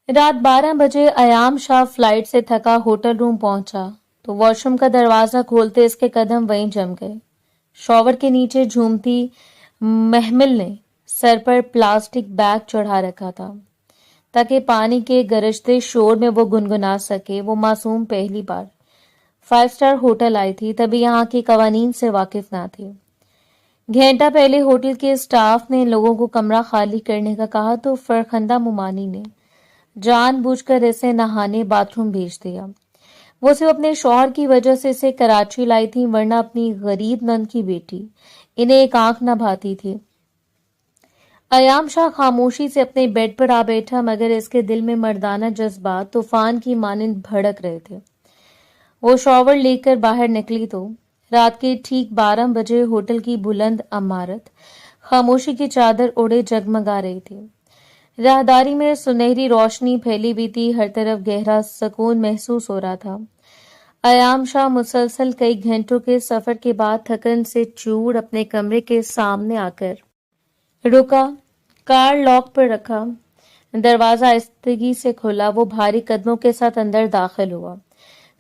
रात 12 बजे अयाम शाह फ्लाइट से थका होटल रूम पहुंचा तो वॉशरूम का दरवाजा खोलते इसके कदम वहीं जम गए। शॉवर के नीचे झूमती महमिल ने सर पर प्लास्टिक बैग चढ़ा रखा था ताकि पानी के गरजते शोर में वो गुनगुना सके। वो मासूम पहली बार 5 स्टार होटल आई थी, तभी यहाँ के कवानीन से वाकिफ ना थी। घंटा पहले होटल के स्टाफ ने लोगों को कमरा खाली करने का कहा तो फरखंदा मुमानी ने जानबूझकर इसे नहाने बाथरूम भेज दिया। वो सिर्फ अपने शौहर की वजह से इसे कराची लाई थी, वरना अपनी गरीब नंद की बेटी इन्हें एक आंख न भाती थी। अयाम शाह खामोशी से अपने बेड पर आ बैठा, मगर इसके दिल में मर्दाना जज्बात तूफान की मानिंद भड़क रहे थे। वो शॉवर लेकर बाहर निकली तो रात के ठीक 12 बजे होटल की बुलंद इमारत खामोशी की चादर ओढ़े जगमगा रही थी। राहदारी में सुनहरी रोशनी फैली हुई थी, हर तरफ गहरा सुकून महसूस हो रहा था। अयाम शाह मुसलसल कई घंटों के सफर के बाद थकन से चूर अपने कमरे के सामने आकर रुका। कार लॉक पर रखा, दरवाजा आहिस्तगी से खुला। वो भारी कदमों के साथ अंदर दाखिल हुआ।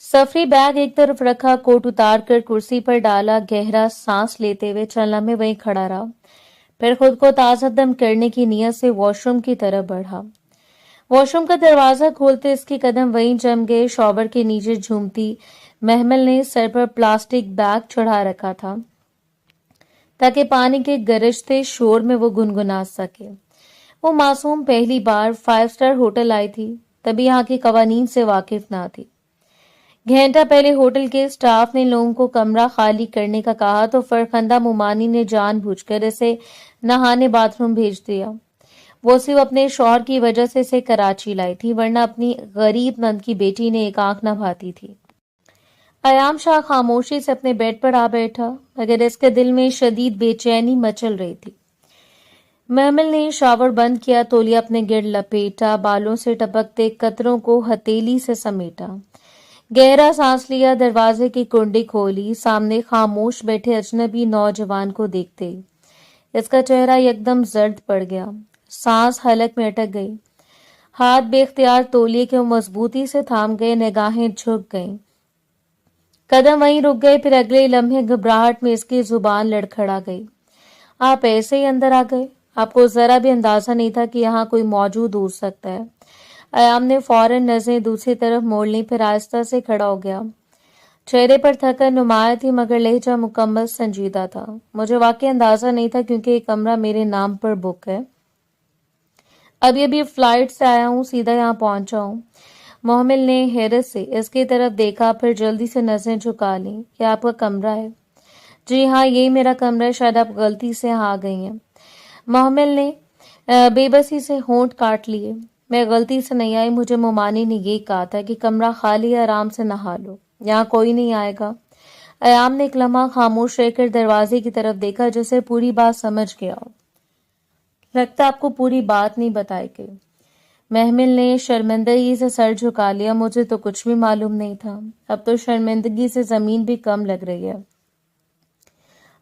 सफरी बैग एक तरफ रखा, कोट उतार कर कुर्सी पर डाला, गहरा सांस लेते हुए चलना में वहीं खड़ा रहा। फिर खुद को ताज़ा दम करने की नीयत से वॉशरूम की तरफ बढ़ा। वॉशरूम का दरवाजा खोलते इसके कदम वहीं जम गए। शॉवर के नीचे झूमती महमल ने सर पर प्लास्टिक बैग चढ़ा रखा था ताकि पानी के गरजते शोर में वो गुनगुना सके। वो मासूम पहली बार 5 स्टार होटल आई थी, तभी यहाँ की कवानीन से वाकिफ ना थी। घंटा पहले होटल के स्टाफ ने लोगों को कमरा खाली करने का कहा तो फरखंदा मुमानी ने जानबूझकर इसे नहाने बाथरूम भेज दिया। वो सिर्फ अपने शौहर की वजह से इसे कराची लाई थी, वरना अपनी गरीब नंद की बेटी ने एक आंख न भाती थी। अयाम शाह खामोशी से अपने बेड पर आ बैठा, मगर इसके दिल में शदीद बेचैनी मचल रही थी। महमिल ने शावर बंद किया, तौलिया अपने गिर्द लपेटा, बालों से टपकते कतरों को हथेली से समेटा, गहरा सांस लिया, दरवाजे की कुंडी खोली। सामने खामोश बैठे अजनबी नौजवान को देखते इसका चेहरा एकदम जर्द पड़ गया। सांस हलक में अटक गई, हाथ बेख्तियार तौलिए को मजबूती से थाम गए, निगाहें झुक गईं, कदम वहीं रुक गए। फिर अगले लम्हे घबराहट में इसकी जुबान लड़खड़ा गई। आप ऐसे ही अंदर आ गए? आपको जरा भी अंदाजा नहीं था कि यहाँ कोई मौजूद हो सकता है? अयाम ने फौरन नजरें दूसरी तरफ मोड़ ली, फिर आहिस्ता से खड़ा हो गया। चेहरे पर थकन नुमाया थी, मगर लहजा मुकम्मल संजीदा था। मुझे वाकई अंदाजा नहीं था, क्योंकि ये कमरा मेरे नाम पर बुक है। अभी अभी फ्लाइट से आया हूँ, सीधा यहाँ पहुंचा हूँ। मोहम्मद ने हैरत से इसकी तरफ देखा, फिर जल्दी से नजरें झुका ली। ये आपका कमरा है? जी हाँ, यही मेरा कमरा है। शायद आप गलती से यहाँ आ गई हैं। मोहम्मद ने बेबसी से होंठ काट लिए। मैं गलती से नहीं आई, मुझे मुमानी ने यही कहा था कि कमरा खाली है, आराम से नहा लो, यहाँ कोई नहीं आएगा। अयाम ने एक लम्हा खामोश रहकर दरवाजे की तरफ देखा, जैसे पूरी बात समझ गया हो। लगता आपको पूरी बात नहीं बताई गई। महमिल ने शर्मिंदगी से सर झुका लिया। मुझे तो कुछ भी मालूम नहीं था। अब तो शर्मिंदगी से जमीन भी कम लग रही है।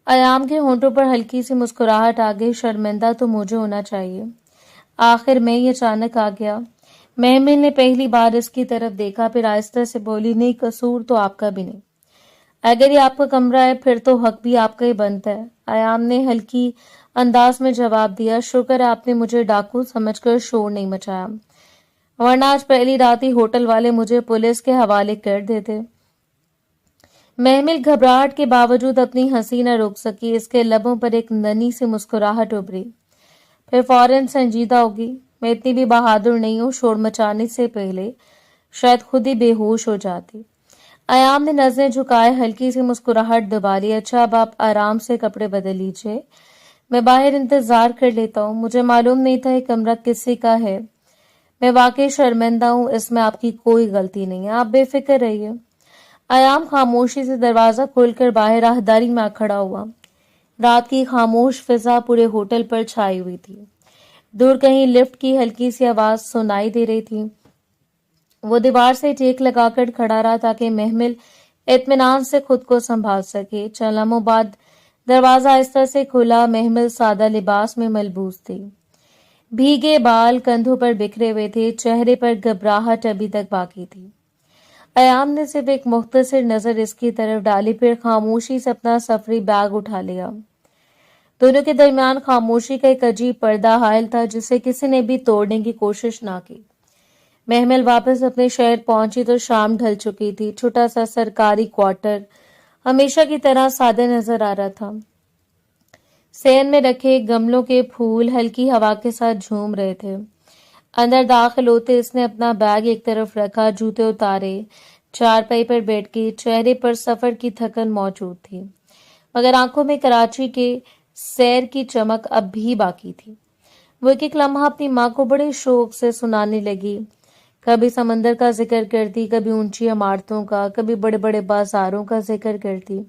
अयाम के होंठों पर हल्की सी मुस्कुराहट आ गई। शर्मिंदा तो मुझे होना चाहिए, आखिर मैं ये अचानक आ गया। महमिल ने पहली बार इसकी तरफ देखा, फिर आहिस्ता से बोली, नहीं, कसूर तो आपका भी नहीं। अगर ये आपका कमरा है, फिर तो हक भी आपका ही बनता है। अयाम ने हल्की अंदाज में जवाब दिया, शुक्र है आपने मुझे डाकू समझकर शोर नहीं मचाया, वरना आज पहली रात ही होटल वाले मुझे पुलिस के हवाले कर देते। महमिल घबराहट के बावजूद अपनी हंसी न रोक सकी। इसके लबों पर एक नन्ही सी मुस्कुराहट उभरी, फिर फौरन संजीदा होगी। मैं इतनी भी बहादुर नहीं हूँ, शोर मचाने से पहले शायद खुद ही बेहोश हो जाती। अयाम ने नजरें झुकाए, हल्की सी मुस्कुराहट दबा ली। अच्छा, अब आप आराम से कपड़े बदल लीजिए, मैं बाहर इंतजार कर लेता हूँ। मुझे मालूम नहीं था ये कमरा किसी का है। मैं वाकई शर्मिंदा हूँ, इसमें आपकी कोई गलती नहीं है, आप बेफिक्र रहिए। अयाम खामोशी से दरवाजा खोलकर बाहर राहदारी में आ खड़ा हुआ। रात की खामोश फिजा पूरे होटल पर छाई हुई थी। दूर कहीं लिफ्ट की हल्की सी आवाज सुनाई दे रही थी। वो दीवार से टेक लगाकर खड़ा रहा ताकि महमिल इत्मीनान से खुद को संभाल सके। चंद लम्हों बाद दरवाजा आहिस्ता से खुला। महमिल सादा लिबास में मलबूस थी। भीगे बाल कंधों पर बिखरे हुए थे, चेहरे पर घबराहट अभी तक बाकी थी। अयाम ने सिर्फ एक मुख्तसर नजर इसकी तरफ डाली, फिर खामोशी से अपना सफरी बैग उठा लिया। दोनों के दरमियान खामोशी का एक अजीब पर्दा हायल था जिसे किसी ने भी तोड़ने की कोशिश ना की। महमल वापस अपने शहर पहुंची तो शाम ढल चुकी थी। छोटा सा सरकारी क्वार्टर हमेशा की तरह सादा नजर आ रहा था। सेन में रखे गमलों के फूल हल्की हवा के साथ झूम रहे थे। अंदर दाखिल होते इसने अपना बैग एक तरफ रखा, जूते उतारे, चारपाई पर बैठ के चेहरे पर सफर की थकन मौजूद थी, मगर आंखों में कराची के सैर की चमक अब भी बाकी थी। वो एक लम्हा अपनी माँ को बड़े शौक से सुनाने लगी। कभी समंदर का जिक्र करती, कभी ऊंची इमारतों का, कभी बड़े बड़े बाजारों का जिक्र करती,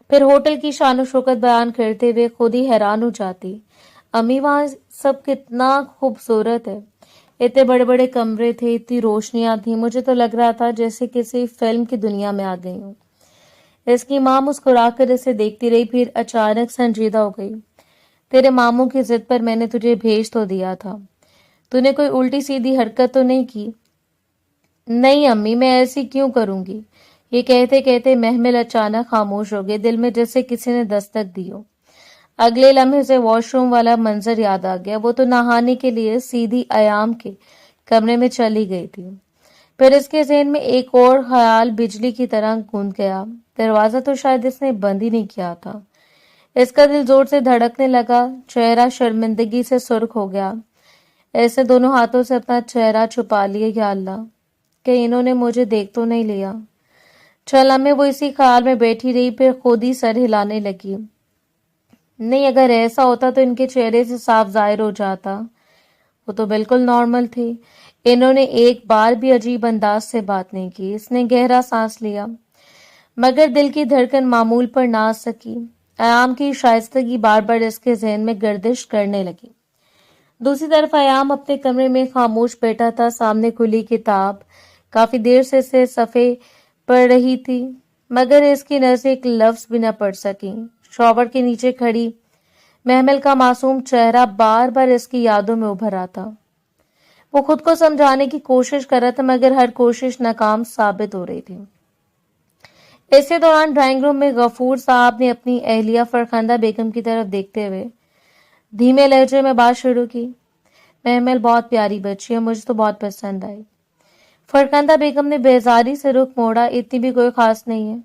फिर होटल की शान शौकत बयान करते हुए खुद ही हैरान हो जाती। अम्मी, वहां सब कितना खूबसूरत है। इतने बड़े बड़े कमरे थे, इतनी रोशनियां थी, मुझे तो लग रहा था जैसे किसी फिल्म की दुनिया में आ गई हूँ। इसकी माँ मुस्कुराकर इसे देखती रही, फिर अचानक संजीदा हो गई। तेरे मामू की जिद पर मैंने तुझे भेज तो दिया था। तूने कोई उल्टी सीधी हरकत तो नहीं की? नहीं अम्मी, मैं ऐसी क्यों करूंगी। ये कहते कहते महमिल अचानक खामोश हो गए, दिल में जैसे किसी ने दस्तक दी हो। अगले लम्हे से वॉशरूम वाला मंजर याद आ गया। वो तो नहाने के लिए सीधी अयाम के कमरे में चली गई थी। फिर इसके ज़हन में एक और ख्याल बिजली की तरह गूंज गया। दरवाजा तो शायद इसने बंद ही नहीं किया था। इसका दिल जोर से धड़कने लगा, चेहरा शर्मिंदगी से सुर्ख हो गया। ऐसे दोनों हाथों से अपना चेहरा छुपा लिया, या अल्लाह, कि इन्होंने मुझे देख तो नहीं लिया। चल अम्मी, वो इसी ख्याल में बैठी रही, फिर खुद ही सर हिलाने लगी। नहीं, अगर ऐसा होता तो इनके चेहरे से साफ जाहिर हो जाता। वो तो बिल्कुल नॉर्मल थे। इन्होंने एक बार भी अजीब अंदाज से बात नहीं की। इसने गहरा सांस लिया, मगर दिल की धड़कन मामूल पर ना आ सकी। अयाम की शाइस्तगी बार बार इसके जहन में गर्दिश करने लगी। दूसरी तरफ अयाम अपने कमरे में खामोश बैठा था, सामने खुली किताब। काफी देर से इसे सफ़े पढ़ रही थी, मगर इसकी नजर एक लफ्ज भी न पढ़ सकी। शॉवर के नीचे खड़ी महमल का मासूम चेहरा बार बार इसकी यादों में उभर आता। वो खुद को समझाने की कोशिश कर रहा था, मगर हर कोशिश नाकाम साबित हो रही थी। इसी दौरान ड्राइंग रूम में गफूर साहब ने अपनी अहलिया फरखंदा बेगम की तरफ देखते हुए धीमे लहजे में बात शुरू की। महमल बहुत प्यारी बच्ची है, मुझे तो बहुत पसंद आई। फरखंदा बेगम ने बेजारी से रुख मोड़ा। इतनी भी कोई खास नहीं है।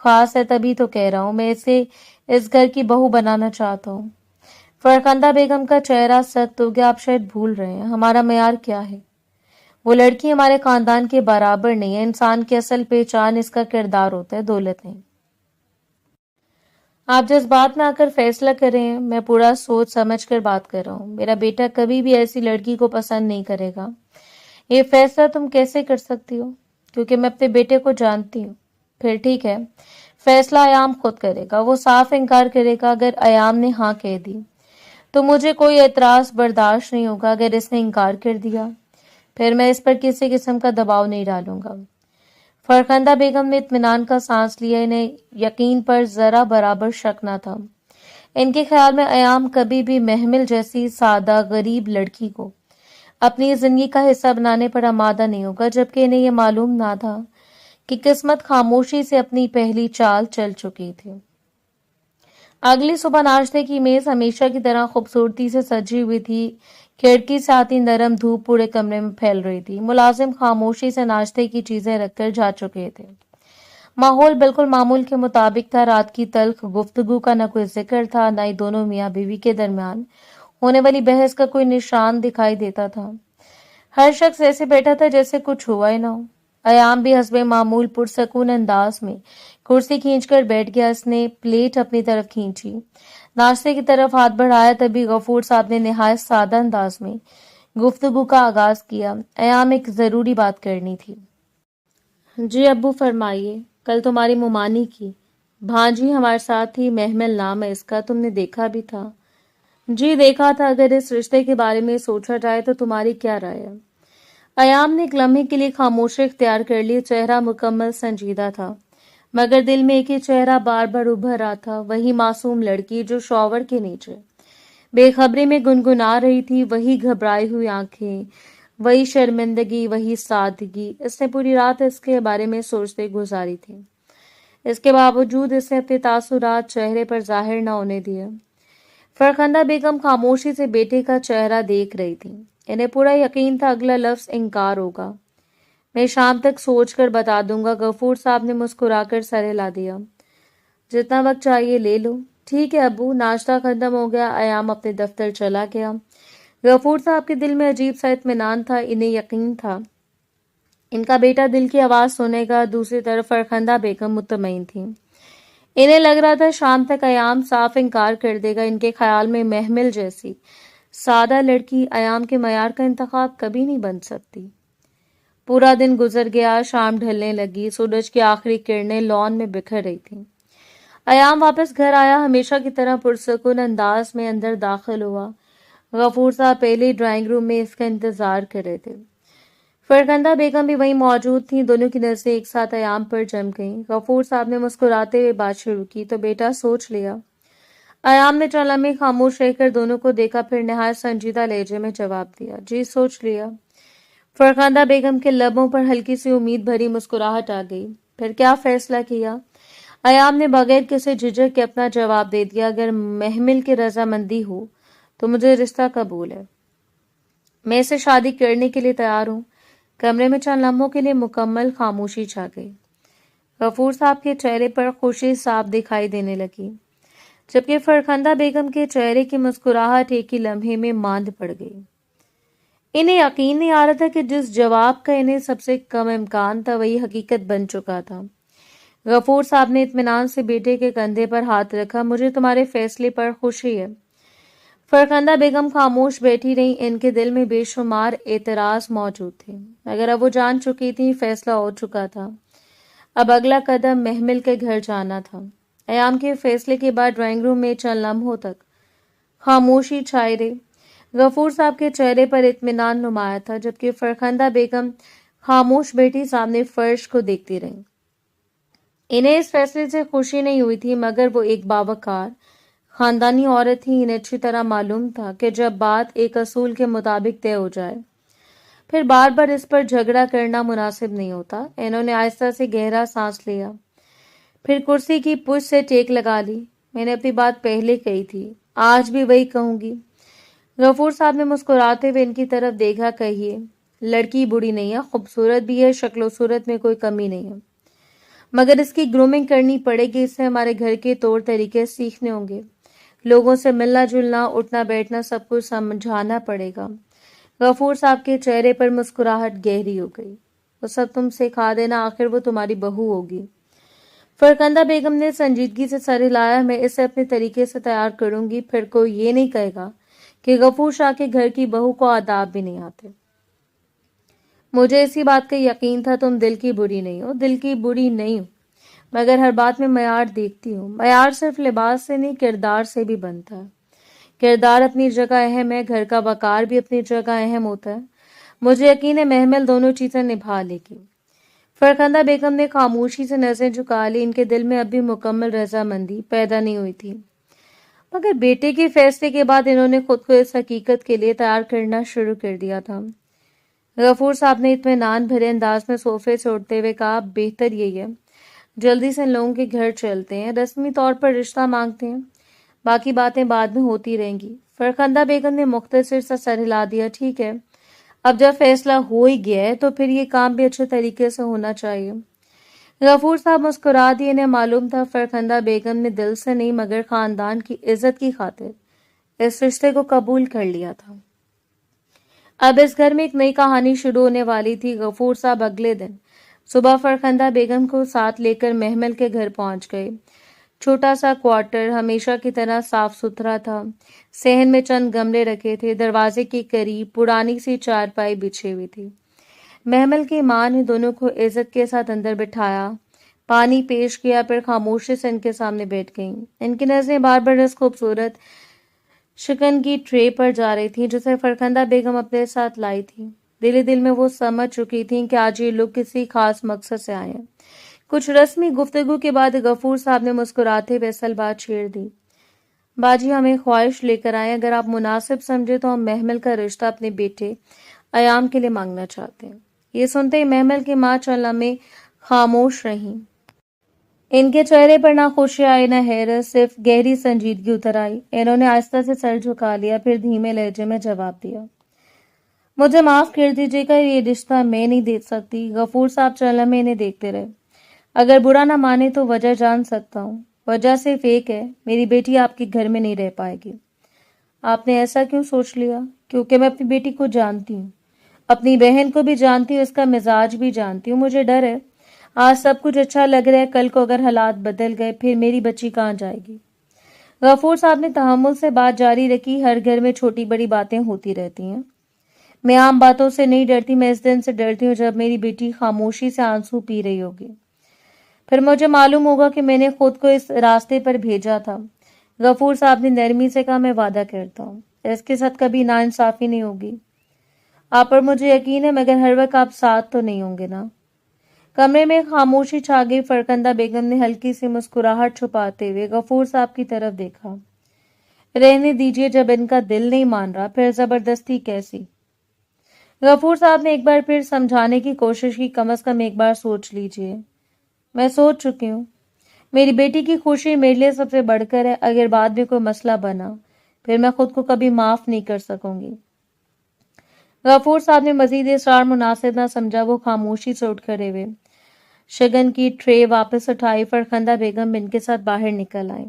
खास है तभी तो कह रहा हूं, मैं इसे इस घर की बहू बनाना चाहता हूँ। फरखंदा बेगम का चेहरा सख्त हो गया। आप शायद भूल रहे हैं हमारा मेयार क्या है। वो लड़की हमारे खानदान के बराबर नहीं है। इंसान की असल पहचान इसका किरदार होता है, दौलत नहीं। आप जिस बात में आकर फैसला करें, मैं पूरा सोच समझ कर बात कर रहा हूँ। मेरा बेटा कभी भी ऐसी लड़की को पसंद नहीं करेगा। ये फैसला तुम कैसे कर सकती हो? क्योंकि मैं अपने बेटे को जानती हूँ। फिर ठीक है, फैसला अयाम खुद करेगा। वो साफ इनकार करेगा। अगर अयाम ने हाँ कह दी तो मुझे कोई एतराज बर्दाश्त नहीं होगा। अगर इसने इनकार कर दिया, फिर मैं इस पर किसी किस्म का दबाव नहीं डालूंगा। फरखंदा बेगम ने इत्मीनान का सांस लिया। इन्हें यकीन पर जरा बराबर शक न था। इनके ख्याल में अयाम कभी भी महमिल जैसी सादा गरीब लड़की को अपनी जिंदगी का हिस्सा बनाने पर आमादा नहीं होगा, जबकि इन्हें यह मालूम ना था कि किस्मत खामोशी से अपनी पहली चाल चल चुकी थी। अगली सुबह नाश्ते की मेज हमेशा की तरह खूबसूरती से सजी हुई थी। खिड़की से आती नरम धूप पूरे कमरे में फैल रही थी। मुलाजिम खामोशी से नाश्ते की चीजें रखकर जा चुके थे। माहौल बिल्कुल मामूल के मुताबिक था। रात की तल्ख गुफ्तगू का न कोई जिक्र था, न ही दोनों मियाँ बीवी के दरमियान होने वाली बहस का कोई निशान दिखाई देता था। हर शख्स ऐसे बैठा था जैसे कुछ हुआ ही ना हो। अयाम भी हस्बे मामूल पुरसकून अंदाज में कुर्सी खींचकर बैठ गया। इसने प्लेट अपनी तरफ खींची, नाश्ते की तरफ हाथ बढ़ाया। तभी गफूर साहब ने निहायत सादा अंदाज में गुफ्तगू का आगाज किया। अयाम, एक जरूरी बात करनी थी। जी अब्बू, फरमाइए। कल तुम्हारी मुमानी की भांजी हमारे साथ थी, महमल नाम है इसका, तुमने देखा भी था? जी देखा था। अगर इस रिश्ते के बारे में सोचा जाए तो तुम्हारी क्या राय है? अयाम ने एक लम्हे के लिए खामोशी इख्तियार कर ली। चेहरा मुकम्मल संजीदा था, मगर दिल में एक ही चेहरा बार बार उभर रहा था, वही मासूम लड़की जो शॉवर के नीचे बेखबरी में गुनगुना रही थी, वही घबराई हुई आंखें, वही शर्मिंदगी, वही सादगी। इसने पूरी रात इसके बारे में सोचते गुजारी थी। इसके बावजूद इसने अपने तासुरात चेहरे पर जाहिर न होने दिए। फरखंदा बेगम खामोशी से बेटे का चेहरा देख रही थी। इन्हें पूरा यकीन था अगला लफ्ज इनकार होगा। मैं शाम तक सोचकर बता दूंगा। गफूर साहब ने मुस्कुराकर सर हिला दिया। जितना वक्त चाहिए ले लो। ठीक है अब्बू। नाश्ता खत्म हो गया। अयाम अपने दफ्तर चला गया। गफूर साहब के दिल में अजीब सा इत्मीनान था। इन्हें यकीन था इनका बेटा दिल की आवाज सुनेगा। दूसरी तरफ फरखंदा बेगम मुतमईन थी। इन्हें लग रहा था शाम तक अयाम साफ इनकार कर देगा। इनके ख्याल में महमिल जैसी सादा लड़की अयाम के मयार का इंतखाब कभी नहीं बन सकती। पूरा दिन गुजर गया। शाम ढलने लगी। सूरज की आखिरी किरणें लॉन में बिखर रही थीं। अयाम वापस घर आया। हमेशा की तरह पुरसुकून अंदाज में अंदर दाखिल हुआ। गफूर साहब पहले ड्राइंग रूम में इसका इंतजार कर रहे थे। फरखंदा बेगम भी वहीं मौजूद थी। दोनों की नजरें एक साथ अयाम पर जम गईं। गफूर साहब ने मुस्कुराते हुए बात शुरू की, तो बेटा सोच लिया। अयाम ने चंद लम्हे खामोश रहकर दोनों को देखा, फिर नहायत संजीदा लहजे में जवाब दिया, जी सोच लिया। फरखंदा बेगम के लबों पर हल्की सी उम्मीद भरी मुस्कुराहट आ गई। फिर क्या फैसला किया? अयाम ने बगैर किसी झिझक के अपना जवाब दे दिया, अगर महमिल की रजामंदी हो तो मुझे रिश्ता कबूल है। मैं इसे शादी करने के लिए तैयार हूँ। कमरे में चंद लम्हों के लिए मुकम्मल खामोशी छा गई। गफूर साहब के चेहरे पर खुशी साफ दिखाई देने लगी, जबकि फरखंदा बेगम के चेहरे की मुस्कुराहट एक ही लम्हे में मांद पड़ गई। इन्हें यकीन नहीं आ रहा था कि जिस जवाब का इन्हें सबसे कम इम्कान था वही हकीकत बन चुका था। गफूर साहब ने इत्मीनान से बेटे के कंधे पर हाथ रखा। मुझे तुम्हारे फैसले पर खुशी है। फरखंदा बेगम खामोश बैठी रही। इनके दिल में बेशुमार एतराज मौजूद थे, मगर अब वो जान चुकी थी फैसला हो चुका था। अब अगला कदम महमिल के घर जाना था। अयाम के फैसले के बाद ड्राइंग रूम में चंद लम्हों तक खामोशी छाई रही। गफूर साहब के चेहरे पर इत्मीनान नुमाया था, जबकि फरखंदा बेगम खामोश बैठी सामने फर्श को देखती रही। इन्हें इस फैसले से खुशी नहीं हुई थी, मगर वो एक बावकार खानदानी औरत थी। इन्हें अच्छी तरह मालूम था कि जब बात एक असूल के मुताबिक तय हो जाए फिर बार बार इस पर झगड़ा करना मुनासिब नहीं होता। इन्होंने आहिस्ता से गहरा सांस लिया, फिर कुर्सी की पुश से टेक लगा ली। मैंने अपनी बात पहले कही थी, आज भी वही कहूंगी। गफूर साहब ने मुस्कुराते हुए इनकी तरफ देखा। कहिए। लड़की बुरी नहीं है, खूबसूरत भी है, शक्लो सूरत में कोई कमी नहीं है, मगर इसकी ग्रूमिंग करनी पड़ेगी। इससे हमारे घर के तौर तरीके सीखने होंगे। लोगों से मिलना जुलना, उठना बैठना सब कुछ समझाना पड़ेगा। गफूर साहब के चेहरे पर मुस्कुराहट गहरी हो गई। वो सब तुम सिखा देना, आखिर वो तुम्हारी बहू होगी। फरखंदा बेगम ने संजीदगी से सर हिलाया। मैं इसे अपने तरीके से तैयार करूंगी, फिर कोई ये नहीं कहेगा कि गफूर शाह के घर की बहू को आदाब भी नहीं आते। मुझे इसी बात का यकीन था तुम दिल की बुरी नहीं हो। दिल की बुरी नहीं हो, मगर हर बात में मयार देखती हूँ। मयार सिर्फ लिबास से नहीं, किरदार से भी बनता है। किरदार अपनी जगह अहम है, घर का वकार भी अपनी जगह अहम होता है। मुझे यकीन है महमिल दोनों चीजें निभा लेगी। फरखंदा बेगम ने खामोशी से नजरें झुका ली। इनके दिल में अब भी मुकम्मल रजामंदी पैदा नहीं हुई थी, मगर बेटे के फैसले के बाद इन्होंने खुद को इस हकीकत के लिए तैयार करना शुरू कर दिया था। गफूर साहब ने इत्मीनान भरे अंदाज में सोफे से उठते हुए कहा, बेहतर यही है, जल्दी से लोगों के घर चलते हैं, रस्मी तौर पर रिश्ता मांगते हैं, बाकी बातें बाद में होती रहेंगी। फरखंदा बेगम ने मुख्तसर सा सर हिला दिया। ठीक है, अब जब फैसला हो ही गया है तो फिर ये काम भी अच्छे तरीके से होना चाहिए। गफूर साहब मुस्कुरा दिए। इन्हें मालूम था फरखंदा बेगम ने दिल से नहीं, मगर खानदान की इज्जत की खातिर इस रिश्ते को कबूल कर लिया था। अब इस घर में एक नई कहानी शुरू होने वाली थी। गफूर साहब अगले दिन सुबह फरखंदा बेगम को साथ लेकर महमिल के घर पहुंच गए। छोटा सा क्वार्टर हमेशा की तरह साफ सुथरा था। सहन में चंद गमले रखे थे। दरवाजे के करीब पुरानी सी चारपाई बिछी हुई थी। महमिल की मां ने दोनों को इज्जत के साथ अंदर बिठाया, पानी पेश किया, फिर खामोशी से इनके सामने बैठ गईं। इनकी नजरें बार बार इस खूबसूरत शिकन की ट्रे पर जा रही थी जिसे फरखंदा बेगम अपने साथ लाई थी। दिल ही दिल में वो समझ चुकी थी कि आज ये लोग किसी खास मकसद से आए हैं। कुछ रस्मी गुफ्तगू के बाद गफूर साहब ने मुस्कुराते हुए असल बात छेड़ दी। बाजी हम एक ख्वाहिश लेकर आए, अगर आप मुनासिब समझे तो हम महमल का रिश्ता अपने बेटे अयाम के लिए मांगना चाहते हैं। ये सुनते ही महमल की माँ चंद लम्हे खामोश रहीं। इनके चेहरे पर ना खुशी आई ना हैरत, सिर्फ गहरी संजीदगी उतर आई। इन्होंने आहिस्ता से सर झुका लिया, फिर धीमे लहजे में जवाब दिया, मुझे माफ कर दीजिएगा, ये रिश्ता मैं नहीं दे सकती। गफूर साहब चंद लम्हे इन्हें देखते रहे। अगर बुरा ना माने तो वजह जान सकता हूँ। वजह सिर्फ एक है, मेरी बेटी आपके घर में नहीं रह पाएगी। आपने ऐसा क्यों सोच लिया? क्योंकि मैं अपनी बेटी को जानती हूँ, अपनी बहन को भी जानती हूँ, इसका मिजाज भी जानती हूँ। मुझे डर है, आज सब कुछ अच्छा लग रहा है, कल को अगर हालात बदल गए फिर मेरी बच्ची कहाँ जाएगी? गफूर साहब ने तहम्मुल से बात जारी रखी। हर घर में छोटी बड़ी बातें होती रहती हैं। मैं आम बातों से नहीं डरती, मैं इस दिन से डरती हूँ जब मेरी बेटी खामोशी से आंसू पी रही होगी। फिर मुझे मालूम होगा कि मैंने खुद को इस रास्ते पर भेजा था। गफूर साहब ने नरमी से कहा, मैं वादा करता हूँ इसके साथ कभी नाइंसाफी नहीं होगी। आप पर मुझे यकीन है, मगर हर वक्त आप साथ तो नहीं होंगे ना? कमरे में खामोशी छा गई। फरकंदा बेगम ने हल्की सी मुस्कुराहट छुपाते हुए गफूर साहब की तरफ देखा। रहने दीजिए, जब इनका दिल नहीं मान रहा फिर जबरदस्ती कैसी? गफूर साहब ने एक बार फिर समझाने की कोशिश की, कम से कम एक बार सोच लीजिए। मैं सोच चुकी हूँ, मेरी बेटी की खुशी मेरे लिए सबसे बढ़कर है। अगर बाद में कोई मसला बना फिर मैं खुद को कभी माफ नहीं कर सकूंगी। गफूर साहब ने मजीद इसरार मुनासिब न समझा। वो खामोशी से उठ खड़े हुए, शगन की ट्रे वापस उठाई। फरखंदा बेगम इनके साथ बाहर निकल आई।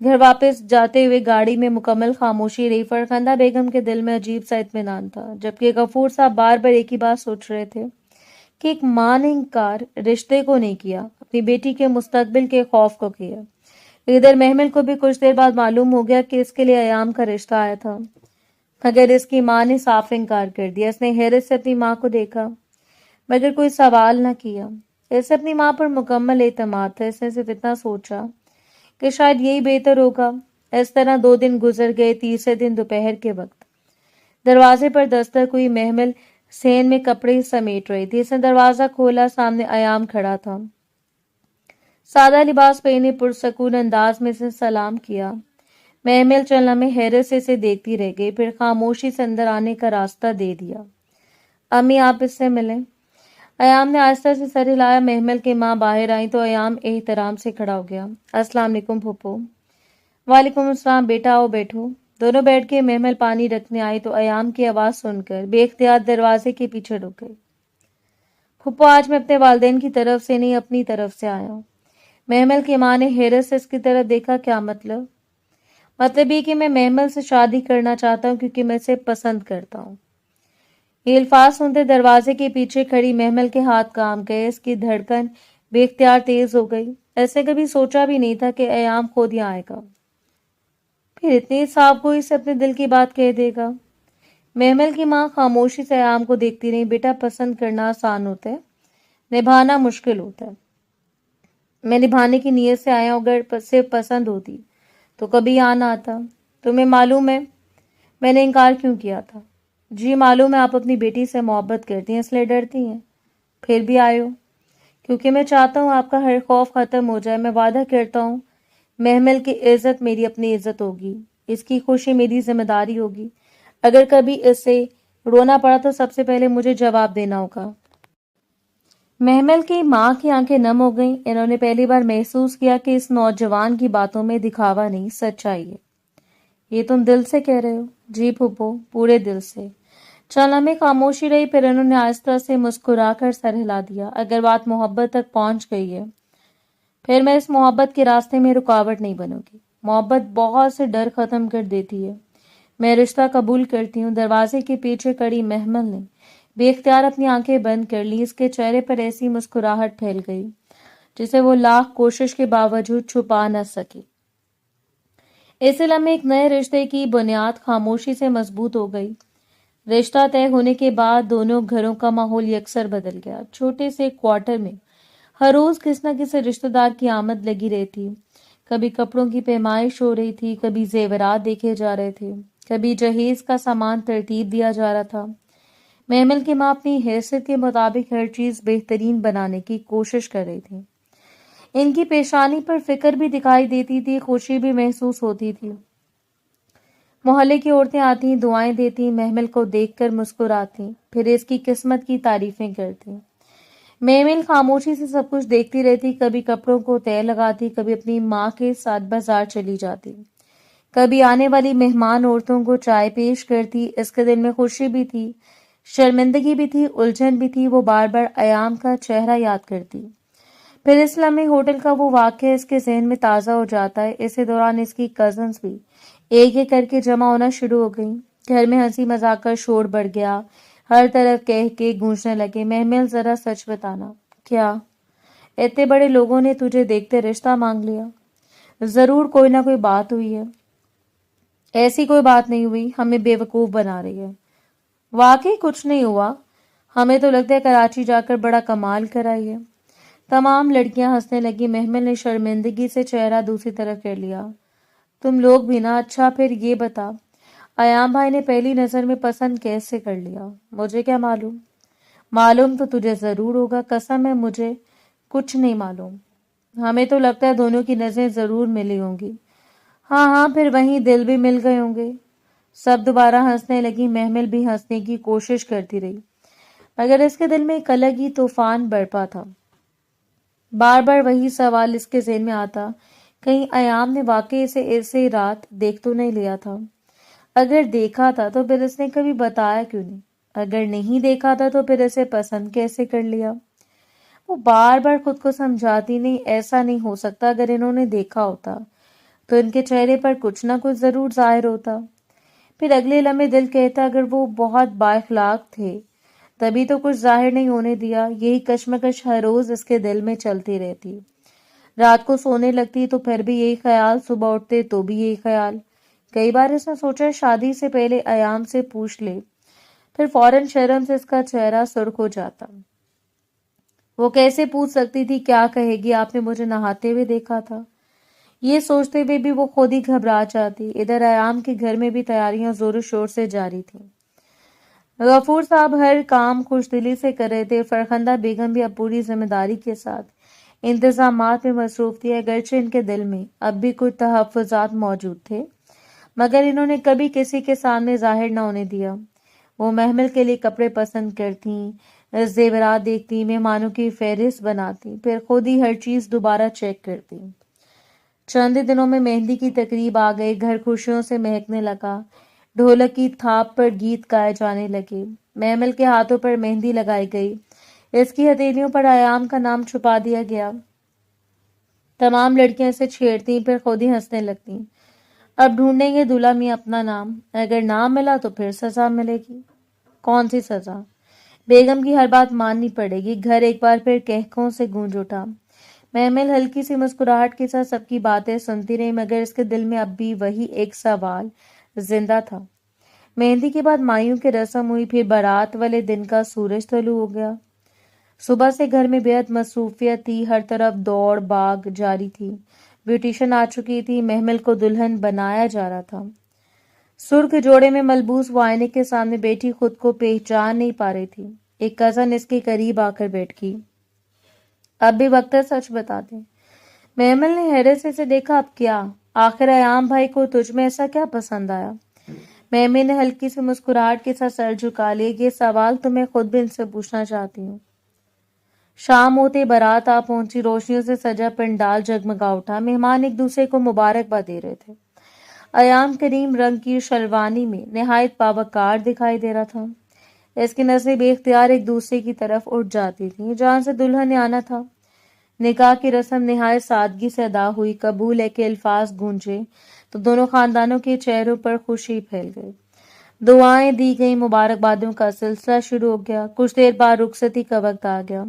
घर वापस जाते हुए गाड़ी में मुकम्मल खामोशी रही। फरखंदा बेगम के दिल में अजीब सा इत्मीनान था, जबकि गफूर साहब बार बार एक ही बात सोच रहे थे कि एक मां ने इनकार रिश्ते को नहीं किया, अपनी बेटी के मुस्तकबिल के खौफ को किया। इधर महमल को भी कुछ देर बाद मालूम हो गया कि इसके लिए अयाम का रिश्ता आया था, मगर इसकी मां ने साफ इनकार कर दिया। इसने हैरत से अपनी मां को देखा, मगर कोई सवाल न किया। इसे अपनी मां पर मुकम्मल एतमाद था। इसने सिर्फ इतना सोचा कि शायद यही बेहतर होगा। इस तरह 2 दिन गुजर गए। तीसरे दिन दोपहर के वक्त दरवाजे पर दस्तक हुई। महमल सेन में कपड़े समेट रही थी। इसने दरवाजा खोला, सामने अयाम खड़ा था। सादा लिबास पहने पुरसकून अंदाज में से सलाम किया। महमल चलना में हैरत से इसे देखती रह गई, फिर खामोशी से अंदर आने का रास्ता दे दिया। अम्मी, आप इससे मिलें। अयाम ने आहिस्ता से सर हिलाया। महमल की माँ बाहर आई तो अयाम एहतराम से खड़ा हो गया। अस्सलाम वालेकुम फूफो। वालेकुम अस्सलाम बेटा, आओ बैठो। दोनों बैठ के महमल पानी रखने आई तो अयाम की आवाज सुनकर बेख्तियार दरवाजे के पीछे रुक गई। फूफो, आज मैं अपने वालिदैन की तरफ से नहीं, अपनी तरफ से आया हूँ। महमल की माँ ने हैरत से इसकी तरफ देखा। क्या मतलब? मतलब ये कि मैं महमल से शादी करना चाहता हूँ क्योंकि मैं इसे पसंद करता हूँ। ये अल्फाज सुनते दरवाजे के पीछे खड़ी महमल के हाथ काम गए। इसकी धड़कन बेख्तियार तेज हो गई। ऐसे कभी सोचा भी नहीं था कि अयाम खुद यहाँ आएगा, फिर इतनी साफ गोई से अपने दिल की बात कह देगा। महमल की माँ खामोशी से अयाम को देखती रही। बेटा, पसंद करना आसान होता है, निभाना मुश्किल होता है। मैं निभाने की नीयत से आया हूँ, अगर सिर्फ पसंद होती तो कभी यहाँ ना आता। तुम्हें मालूम है मैंने इनकार क्यों किया था? जी मालूम है, आप अपनी बेटी से मोहब्बत करती हैं इसलिए डरती हैं, फिर भी आए हो। क्योंकि मैं चाहता हूँ आपका हर खौफ खत्म हो जाए। मैं वादा करता हूँ महमल की इज्जत मेरी अपनी इज्जत होगी, इसकी खुशी मेरी जिम्मेदारी होगी। अगर कभी इससे रोना पड़ा तो सबसे पहले मुझे जवाब देना होगा। महमल की माँ की आंखें नम हो गईं। इन्होंने पहली बार महसूस किया कि इस नौजवान की बातों में दिखावा नहीं, सच्चाई है। ये तुम दिल से कह रहे हो? जी फूफो, पूरे दिल से। चलना में खामोशी रही, फिर उन्होंने आहिस्ता से मुस्कुराकर सर हिला दिया। अगर बात मोहब्बत तक पहुंच गई है फिर मैं इस मोहब्बत के रास्ते में रुकावट नहीं बनूंगी। मोहब्बत बहुत से डर खत्म कर देती है। मैं रिश्ता कबूल करती हूँ। दरवाजे के पीछे खड़ी महमल ने बेख्तियार अपनी आंखें बंद कर ली। इसके चेहरे पर ऐसी मुस्कुराहट फैल गई जिसे वो लाख कोशिश के बावजूद छुपा न सकी। इस लम्हे एक नए रिश्ते की बुनियाद खामोशी से मजबूत हो गई। रिश्ता तय होने के बाद दोनों घरों का माहौल यकसर बदल गया। छोटे से क्वार्टर में हर रोज किसी न किसी रिश्तेदार की आमद लगी रहती। कभी कपड़ों की पैमाइश हो रही थी, कभी जेवरात देखे जा रहे थे, कभी जहेज का सामान तरतीब दिया जा रहा था। महमल की माँ अपनी हैसियत के मुताबिक हर चीज बेहतरीन बनाने की कोशिश कर रही थी। ان کی پیشانی پر فکر بھی دکھائی دیتی تھی، خوشی بھی محسوس ہوتی تھی۔ محلے کی عورتیں آتی، دعائیں دیتی، محمل کو دیکھ کر مسکراتی، پھر اس کی قسمت کی تعریفیں کرتی۔ محمل خاموشی سے سب کچھ دیکھتی رہتی، کبھی کپڑوں کو تہہ لگاتی، کبھی اپنی ماں کے ساتھ بازار چلی جاتی، کبھی آنے والی مہمان عورتوں کو چائے پیش کرتی۔ اس کے دل میں خوشی بھی تھی، شرمندگی بھی تھی، الجھن بھی تھی۔ وہ بار بار ایام کا چہرہ یاد کرتی۔ پھر اس لمحے ہوٹل کا وہ واقعہ اس کے ذہن میں تازہ ہو جاتا ہے۔ اسی دوران اس کی کزنز بھی ایک ایک کر کے جمع ہونا شروع ہو گئیں۔ گھر میں ہنسی مذاق کا شور بڑھ گیا، ہر طرف کہہ کے گونجنے لگے، محمل ذرا سچ بتانا، کیا اتنے بڑے لوگوں نے تجھے دیکھتے رشتہ مانگ لیا؟ ضرور کوئی نہ کوئی بات ہوئی ہے۔ ایسی کوئی بات نہیں ہوئی، ہمیں بے وقوف بنا رہی ہے۔ واقعی کچھ نہیں ہوا، ہمیں تو لگتا ہے کراچی جا کر بڑا کمال کرائی ہے۔ تمام لڑکیاں ہنسنے لگی۔ محمل نے شرمندگی سے چہرہ دوسری طرف کر لیا۔ تم لوگ بھی نا؟ اچھا پھر یہ بتا، ایام بھائی نے پہلی نظر میں پسند کیسے کر لیا؟ مجھے کیا معلوم؟ معلوم تو تجھے ضرور ہوگا، قسم ہے مجھے کچھ نہیں معلوم۔ ہمیں تو لگتا ہے دونوں کی نظریں ضرور ملی ہوں گی۔ ہاں ہاں، پھر وہیں دل بھی مل گئے ہوں گے۔ سب دوبارہ ہنسنے لگی۔ محمل بھی ہنسنے کی کوشش کرتی رہی، مگر اس کے دل میں ایک الگ ہی طوفان برپا تھا۔ بار بار وہی سوال اس کے ذہن میں آتا، کہیں ایام نے واقعی اسے ایسے رات دیکھ تو نہیں لیا تھا؟ اگر دیکھا تھا تو پھر اس نے کبھی بتایا کیوں نہیں؟ اگر نہیں دیکھا تھا تو پھر اسے پسند کیسے کر لیا؟ وہ بار بار خود کو سمجھاتی، نہیں ایسا نہیں ہو سکتا، اگر انہوں نے دیکھا ہوتا تو ان کے چہرے پر کچھ نہ کچھ ضرور ظاہر ہوتا۔ پھر اگلے لمحے دل کہتا اگر وہ بہت بااخلاق تھے تبھی تو کچھ ظاہر نہیں ہونے دیا۔ یہی کشمکش ہر روز اس کے دل میں چلتی رہتی۔ رات کو سونے لگتی تو پھر بھی یہی خیال، صبح اٹھتے تو بھی یہی خیال۔ کئی بار اس نے سوچا شادی سے پہلے ایام سے پوچھ لے، پھر فوراً شرم سے اس کا چہرہ سرخ ہو جاتا۔ وہ کیسے پوچھ سکتی تھی؟ کیا کہے گی؟ آپ نے مجھے نہاتے ہوئے دیکھا تھا؟ یہ سوچتے ہوئے بھی وہ خود ہی گھبرا جاتی۔ ادھر ایام کے گھر میں بھی تیاریاں زور و شور سے جاری تھیں۔ غفور صاحب ہر کام خوش دلی سے کر رہے تھے۔ فرخندہ بیگم بھی اب پوری ذمہ داری کے ساتھ انتظامات میں مصروف تھی۔ اگرچہ ان کے دل میں اب بھی کچھ تحفظات موجود تھے، مگر انہوں نے کبھی کسی کے سامنے ظاہر نہ ہونے دیا۔ وہ محمل کے لیے کپڑے پسند کرتی، زیورات دیکھتی، مہمانوں کی فہرست بناتی، پھر خود ہی ہر چیز دوبارہ چیک کرتی۔ چند دنوں میں مہندی کی تقریب آ گئی، گھر خوشیوں سے مہکنے لگا، ڈھولک کی تھاپ پر گیت گائے جانے لگے، محمل کے ہاتھوں پر مہندی لگائی گئی، اس کی ہتھیلیوں پر ایام کا نام چھپا دیا گیا۔ تمام لڑکیاں اسے چھیڑتی، پھر خود ہی ہنسنے لگتی۔ اب ڈھونڈیں گے دلہا میں اپنا نام، اگر نام ملا تو پھر سزا ملے گی۔ کون سی سزا؟ بیگم کی ہر بات ماننی پڑے گی۔ گھر ایک بار پھر کہکوں سے گونج اٹھا۔ محمل ہلکی سی مسکراہٹ کے ساتھ سب کی باتیں سنتی رہی، مگر اس کے دل میں اب بھی وہی ایک سوال زندہ تھا۔ مہندی کے بعد مائیوں کی رسم ہوئی، پھر بارات والے دن کا سورج طلوع ہو گیا۔ صبح سے گھر میں بے حد مصروفیت تھی، ہر طرف دوڑ بھاگ جاری تھی۔ بیوٹیشن آ چکی تھی، محمل کو دلہن بنایا جا رہا تھا۔ سرخ جوڑے میں ملبوس وہ آئینے کے سامنے بیٹھی خود کو پہچان نہیں پا رہی تھی۔ ایک کزن اس کے قریب آ کر بیٹھ گئی۔ اب بھی وقت ہے، سچ بتا دیں۔ محمل نے حیرت سے اسے دیکھا۔ اب کیا؟ آخر ایام بھائی کو تجھ میں ایسا کیا پسند آیا؟ محمل نے ہلکی سی مسکراہٹ کے ساتھ سر جھکا لیا۔ یہ سوال تو میں خود بھی ان سے پوچھنا چاہتی ہوں۔ شام ہوتے بارات آ پہنچی، روشنیوں سے سجا پنڈال جگمگا اٹھا، مہمان ایک دوسرے کو مبارکباد دے رہے تھے۔ ایام کریم رنگ کی شلوانی میں نہایت باوقار دکھائی دے رہا تھا۔ اس کی نظریں بے اختیار ایک دوسرے کی طرف اٹھ جاتی تھیں۔ جہاں سے دلہن نے آنا تھا، نکاح کی رسم نہایت سادگی سے ادا ہوئی۔ قبول ہے کے الفاظ گونجے تو دونوں خاندانوں کے چہروں پر خوشی پھیل گئی۔ دعائیں دی گئیں، مبارکبادوں کا سلسلہ شروع ہو گیا۔ کچھ دیر بعد رخصتی کا وقت آ گیا۔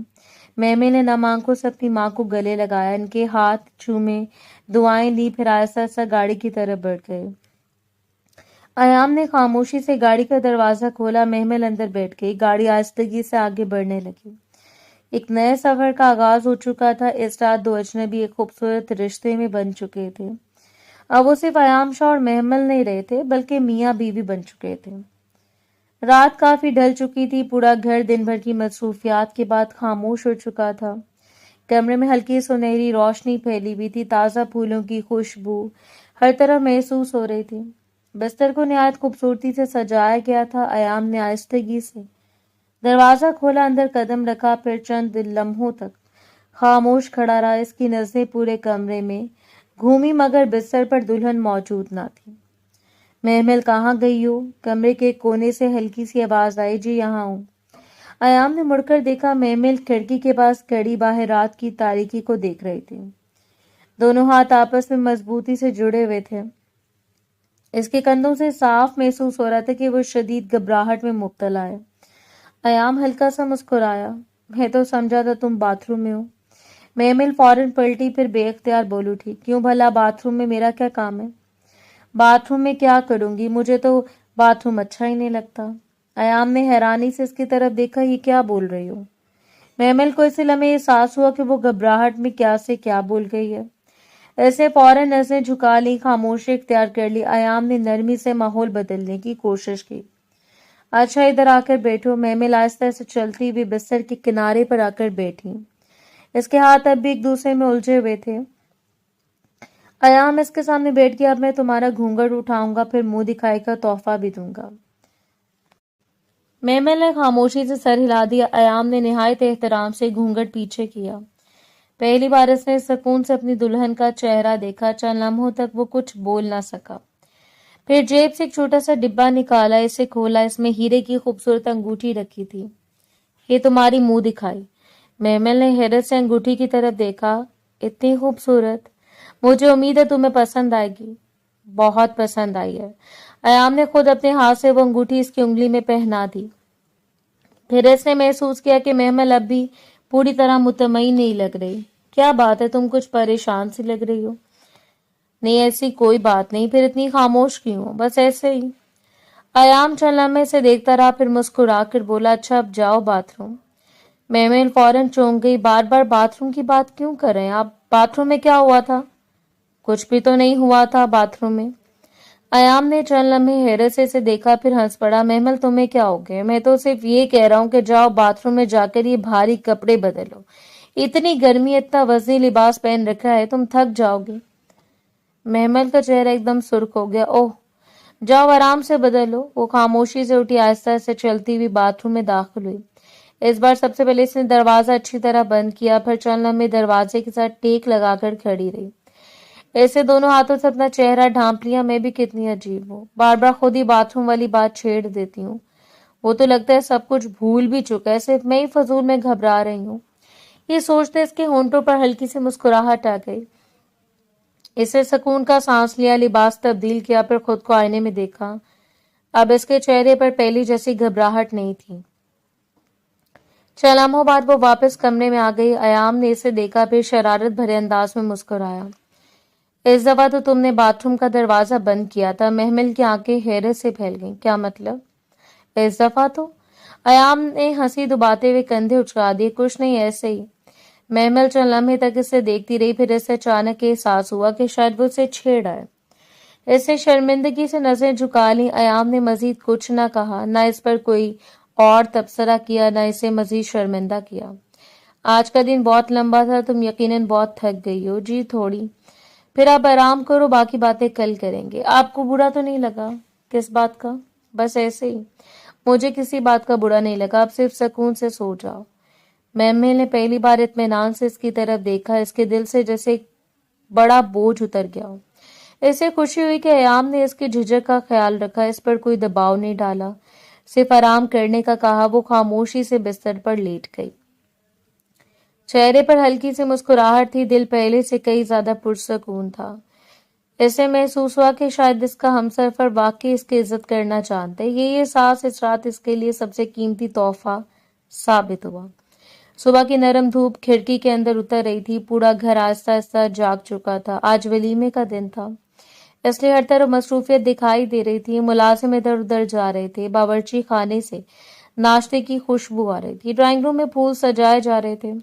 محمل نے نم آنکھوں سے اپنی ماں کو گلے لگایا، ان کے ہاتھ چومے، دعائیں لی، پھر آہستہ آہستہ گاڑی کی طرف بڑھ گئے۔ ایام نے خاموشی سے گاڑی کا دروازہ کھولا، محمل اندر بیٹھ گئی۔ گاڑی آہستگی سے آگے بڑھنے لگی۔ ایک نئے سفر کا آغاز ہو چکا تھا۔ اس رات دو اجنبی ایک خوبصورت رشتے میں بن چکے تھے۔ اب وہ صرف ایام شاہ اور محمل نہیں رہے تھے، بلکہ میاں بیوی بن چکے تھے۔ رات کافی ڈھل چکی تھی، پورا گھر دن بھر کی مصروفیات کے بعد خاموش ہو چکا تھا۔ کمرے میں ہلکی سنہری روشنی پھیلی ہوئی تھی، تازہ پھولوں کی خوشبو ہر طرف محسوس ہو رہی تھی۔ بستر کو نہایت خوبصورتی سے سجایا گیا تھا۔ ایام نے آہستگی سے دروازہ کھولا، اندر قدم رکھا، پھر چند لمحوں تک خاموش کھڑا رہا۔ اس کی نظریں پورے کمرے میں گھومی مگر بستر پر دلہن موجود نہ تھی۔ محمل کہاں گئی ہو؟ کمرے کے کونے سے ہلکی سی آواز آئی۔ جی یہاں ہوں۔ ایام نے مڑ کر دیکھا، محمل کھڑکی کے پاس کھڑی باہر رات کی تاریکی کو دیکھ رہی تھی۔ دونوں ہاتھ آپس میں مضبوطی سے جڑے ہوئے تھے۔ اس کے کندھوں سے صاف محسوس ہو رہا تھا کہ وہ شدید گھبراہٹ میں مبتلا ہے۔ ایام ہلکا سا مسکرایا۔ میں تو سمجھا تھا تم باتھ روم میں ہو۔ محمل فوراً پلٹی، پھر بے اختیار بول اٹھی۔ کیوں بھلا باتھ روم میں میرا کیا کام ہے؟ باتھ روم میں کیا کروں گی؟ مجھے تو باتھ روم اچھا ہی نہیں لگتا۔ ایام نے حیرانی سے اس کی طرف دیکھا۔ یہ کیا بول رہی ہو؟ محمل کو اسی لمحے احساس ہوا کہ وہ گھبراہٹ میں کیا سے کیا بول گئی ہے۔ اس نے فوراً نظریں جھکا لی، خاموشی اختیار کر لی۔ ایام نے نرمی سے ماحول بدلنے کی کوشش کی۔ اچھا ادھر آ کر بیٹھو۔ محمل آہستہ سے چلتی ہوئی بستر کے کنارے پر آ کر بیٹھی۔ اس کے ہاتھ اب بھی ایک دوسرے میں الجھے ہوئے تھے۔ ایام اس کے سامنے بیٹھ گیا۔ اب میں تمہارا گھونگھٹ اٹھاؤں گا، پھر منہ دکھائی کا تحفہ بھی دوں گا۔ محمل نے خاموشی سے سر ہلا دیا۔ ایام نے نہایت احترام سے گھونگھٹ پیچھے کیا۔ پہلی بار اس نے سکون سے اپنی دلہن کا چہرہ دیکھا۔ چند لمحوں تک وہ کچھ بول نہ سکا۔ پھر جیب سے ایک چھوٹا سا ڈبہ نکالا، اسے کھولا۔ اس میں ہیرے کی خوبصورت انگوٹھی رکھی تھی۔ یہ تمہاری منہ دکھائی۔ محمل نے حیرت سے انگوٹھی کی طرف دیکھا۔ اتنی خوبصورت؟ مجھے امید ہے تمہیں پسند آئے گی۔ بہت پسند آئی ہے۔ ایام نے خود اپنے ہاتھ سے وہ انگوٹھی اس کی انگلی میں پہنا دی۔ پھر اس نے محسوس کیا کہ محمل اب بھی پوری طرح مطمئن نہیں لگ رہی۔ کیا بات ہے، تم کچھ پریشان سی لگ رہی ہو؟ نہیں ایسی کوئی بات نہیں، پھر اتنی خاموش کیوں ہو؟ بس ایسے ہی۔ ایام چند لمحے سے دیکھتا رہا، پھر مسکرا کر بولا، اچھا اب جاؤ باتھ روم۔ محمل فوراً چونک گئی۔ بار بار باتھ روم کی بات کیوں کر رہے ہیں آپ؟ باتھ روم میں کیا ہوا تھا؟ کچھ بھی تو نہیں ہوا تھا باتھ روم میں۔ ایام نے چند لمحے حیرت سے اسے دیکھا، پھر ہنس پڑا۔ محمل تمہیں کیا ہو گیا؟ میں تو صرف یہ کہہ رہا ہوں کہ جاؤ باتھ روم میں جا کر یہ بھاری کپڑے بدلو۔ اتنی گرمی، اتنا وزنی لباس پہن رکھا ہے، تم تھک جاؤ گے۔ محمل کا چہرہ ایک دم سرخ ہو گیا۔ اوہ جاؤ آرام سے بدلو۔ وہ خاموشی سے اٹھی، آہستہ سے چلتی ہوئی باتھ روم میں داخل ہوئی۔ اس بار سب سے پہلے اس نے دروازہ اچھی طرح بند کیا، پھر چند لمحے دروازے کے ساتھ ٹیک لگا کر کھڑی رہی۔ ایسے دونوں ہاتھوں سے اپنا چہرہ ڈھانپ لیا۔ میں بھی کتنی عجیب ہوں، بار بار خود ہی باتھ روم والی بات چھیڑ دیتی ہوں۔ وہ تو لگتا ہے سب کچھ بھول بھی چکا ہے، صرف میں ہی فضول میں گھبرا رہی ہوں۔ یہ سوچتے اس کے ہونٹوں پر ہلکی سی مسکراہٹ آ گئی۔ اسے سکون کا سانس لیا، لباس تبدیل کیا، پھر خود کو آئینے میں دیکھا۔ اب اس کے چہرے پر پہلی جیسی گھبراہٹ نہیں تھی۔ چند لمحوں بعد وہ واپس کمرے میں آ گئی۔ ایام نے اسے دیکھا، پھر شرارت بھرے انداز میں مسکرایا۔ اس دفعہ تو تم نے باتھ روم کا دروازہ بند کیا تھا۔ محمل کی آنکھیں حیرت سے پھیل گئیں۔ کیا مطلب؟ اس دفعہ تو؟ ایام نے ہنسی دباتے ہوئے کندھے اچکا دیے۔ کچھ نہیں، ایسے ہی۔ محمل چند لمحے تک اسے دیکھتی رہی، پھر اسے اچانک احساس ہوا کہ شاید وہ اسے چھیڑ رہا ہے۔ اس نے شرمندگی سے نظریں جھکا لیں۔ ایام نے مزید کچھ نہ کہا، نہ اس پر کوئی اور تبصرہ کیا، نہ اسے مزید شرمندہ کیا۔ آج کا دن بہت لمبا تھا، تم یقیناً بہت تھک گئی ہو۔ جی تھوڑی۔ پھر آپ آرام کرو، باقی باتیں کل کریں گے۔ آپ کو برا تو نہیں لگا؟ کس بات کا؟ بس ایسے ہی۔ مجھے کسی بات کا برا نہیں لگا، آپ صرف سکون سے سو جاؤ۔ محمل نے پہلی بار اطمینان سے اس کی طرف دیکھا۔ اس کے دل سے جیسے ایک بڑا بوجھ اتر گیا ہو۔ اسے خوشی ہوئی کہ ایام نے اس کی جھجک کا خیال رکھا، اس پر کوئی دباؤ نہیں ڈالا، صرف آرام کرنے کا کہا۔ وہ خاموشی سے بستر پر لیٹ گئی۔ چہرے پر ہلکی سی مسکراہٹ تھی، دل پہلے سے کئی زیادہ پرسکون تھا۔ اسے محسوس ہوا کہ شاید اس کا ہمسفر واقعی اس کی عزت کرنا چاہتا ہے۔ یہ احساس اس رات اس کے لیے سب سے قیمتی تحفہ ثابت ہوا۔ صبح کی نرم دھوپ کھڑکی کے اندر اتر رہی تھی، پورا گھر آہستہ آہستہ جاگ چکا تھا۔ آج ولیمے کا دن تھا، اس لیے ہر طرف مصروفیت دکھائی دے رہی تھی۔ ملازم ادھر ادھر جا رہے تھے، باورچی خانے سے ناشتے کی خوشبو آ رہی تھی، ڈرائنگ روم میں پھول سجائے جا رہے تھے۔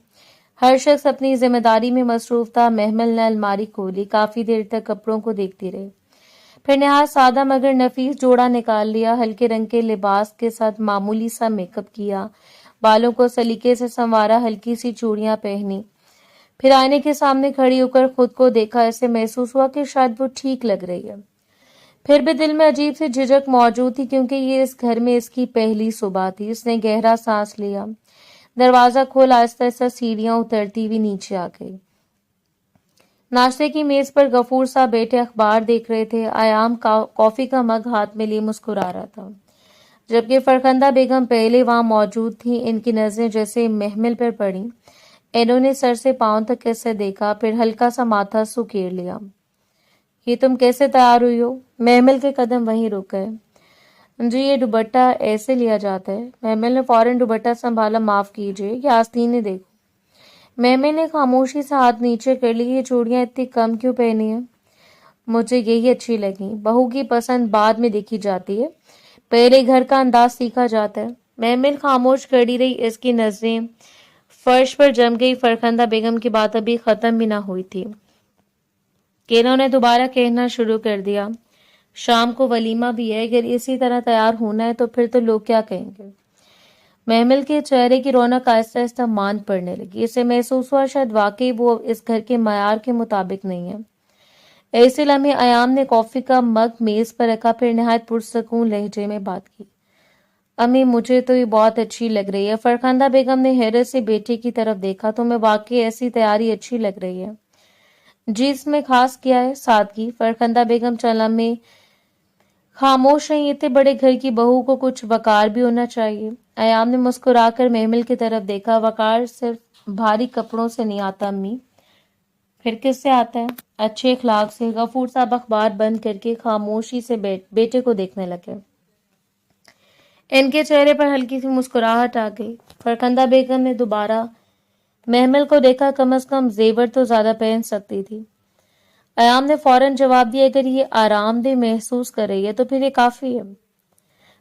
ہر شخص اپنی ذمہ داری میں مصروف تھا۔ محمل نے الماری کھولی، کافی دیر تک کپڑوں کو دیکھتی رہی، پھر نہایت سادہ مگر نفیس جوڑا نکال لیا۔ ہلکے رنگ کے لباس کے ساتھ معمولی سا میک اپ کیا، بالوں کو سلیقے سے سنوارا، ہلکی سی چوڑیاں پہنی، फिर आईने के सामने खड़ी होकर खुद को देखा। ऐसे महसूस हुआ कि शायद वो ठीक लग रही है। फिर भी दिल में अजीब सी झिझक मौजूद थी, क्योंकि ये इस घर में इसकी पहली सुबह थी। इसने गहरा सांस लिया, दरवाजा खोल, आहिस्ता आहिस्ता सीढ़ियां उतरती हुई नीचे आ गई। नाश्ते की मेज पर गफूर साहब बैठे अखबार देख रहे थे। आयाम कॉफी का मग हाथ में लिए मुस्कुरा रहा था, जबकि फरखंदा बेगम पहले वहां मौजूद थी। इनकी नजरें जैसे महमिल पर पड़ी। इन्होंने सर से पांव तक कैसे देखा, फिर हल्का सा माथा सुकेर लिया। ये तुम कैसे तैयार हुई हो? महमिल के कदम वहीं रुक गए। जी, ये दुपट्टा ऐसे लिया जाता है। महमिल ने फौरन दुपट्टा संभाला। माफ कीजिए, ये आस्तीन ने देखो। महमिल ने खामोशी से हाथ नीचे कर ली। ये चूड़ियां इतनी कम क्यों पहनी है? मुझे यही अच्छी लगी। बहू की पसंद बाद में देखी जाती है, पहले घर का अंदाज सीखा जाता है। महमिल खामोश खड़ी रही। इसकी नजरें फर्श पर जम गई। फरखंदा बेगम की बात अभी खत्म भी ना हुई थी कि इन्होंने दोबारा कहना शुरू कर दिया, शाम को वलीमा भी है। अगर इसी तरह तैयार होना है तो फिर तो लोग क्या कहेंगे? महमिल के चेहरे की रौनक आहिस्ता आहिस्ता मान पड़ने लगी। इसे महसूस हुआ शायद वाकई वो इस घर के मयार के मुताबिक नहीं है। ऐसे लम्हे अयाम ने कॉफी का मग मेज पर रखा, फिर निहायत पुरसकून लहजे में बात की। अम्मी, मुझे तो ये बहुत अच्छी लग रही है। फरखंदा बेगम ने हैरत से बेटे की तरफ देखा। तुम्हें वाकई ऐसी तैयारी अच्छी लग रही है। जी, इसमें खास क्या है? सादगी। फरखंदा बेगम चलन में खामोश रही। इतने बड़े घर की बहू को कुछ वकार भी होना चाहिए। अयाम ने मुस्कुराकर महमिल की तरफ देखा। वकार सिर्फ भारी कपड़ों से नहीं आता अम्मी। फिर किससे आता है? अच्छे इखलाक से। गफूर साहब अखबार बंद करके खामोशी से बेटे को देखने लगे। इनके चेहरे पर हल्की सी मुस्कुराहट आ गई। फरखंदा बेगम ने दोबारा महमिल को देखा। कम से कम जेवर तो ज्यादा पहन सकती थी। अयाम ने फौरन जवाब दिया, अगर ये आरामदेह महसूस कर रही है तो फिर ये काफी है।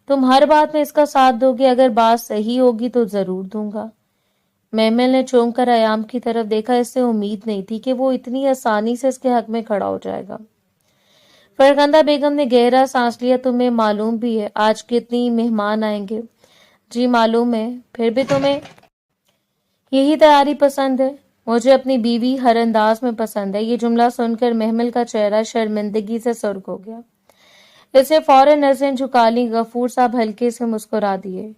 तुम हर बात में इसका साथ दोगे? अगर बात सही होगी तो जरूर दूंगा। महमिल ने चौंक कर अयाम की तरफ देखा। इससे उम्मीद नहीं थी कि वो इतनी आसानी से इसके हक में खड़ा हो जाएगा। फरखंदा बेगम ने गहरा सांस लिया। तुम्हें मालूम भी है आज कितनी मेहमान आएंगे? जी मालूम है। फिर भी तुम्हें यही तैयारी पसंद है? मुझे अपनी बीवी हर अंदाज में पसंद है। ये जुमला सुनकर महमिल का चेहरा शर्मिंदगी से सुर्ख हो गया। इसे फौरन नजरें झुका ली। गफूर साहब हल्के से मुस्कुरा दिए।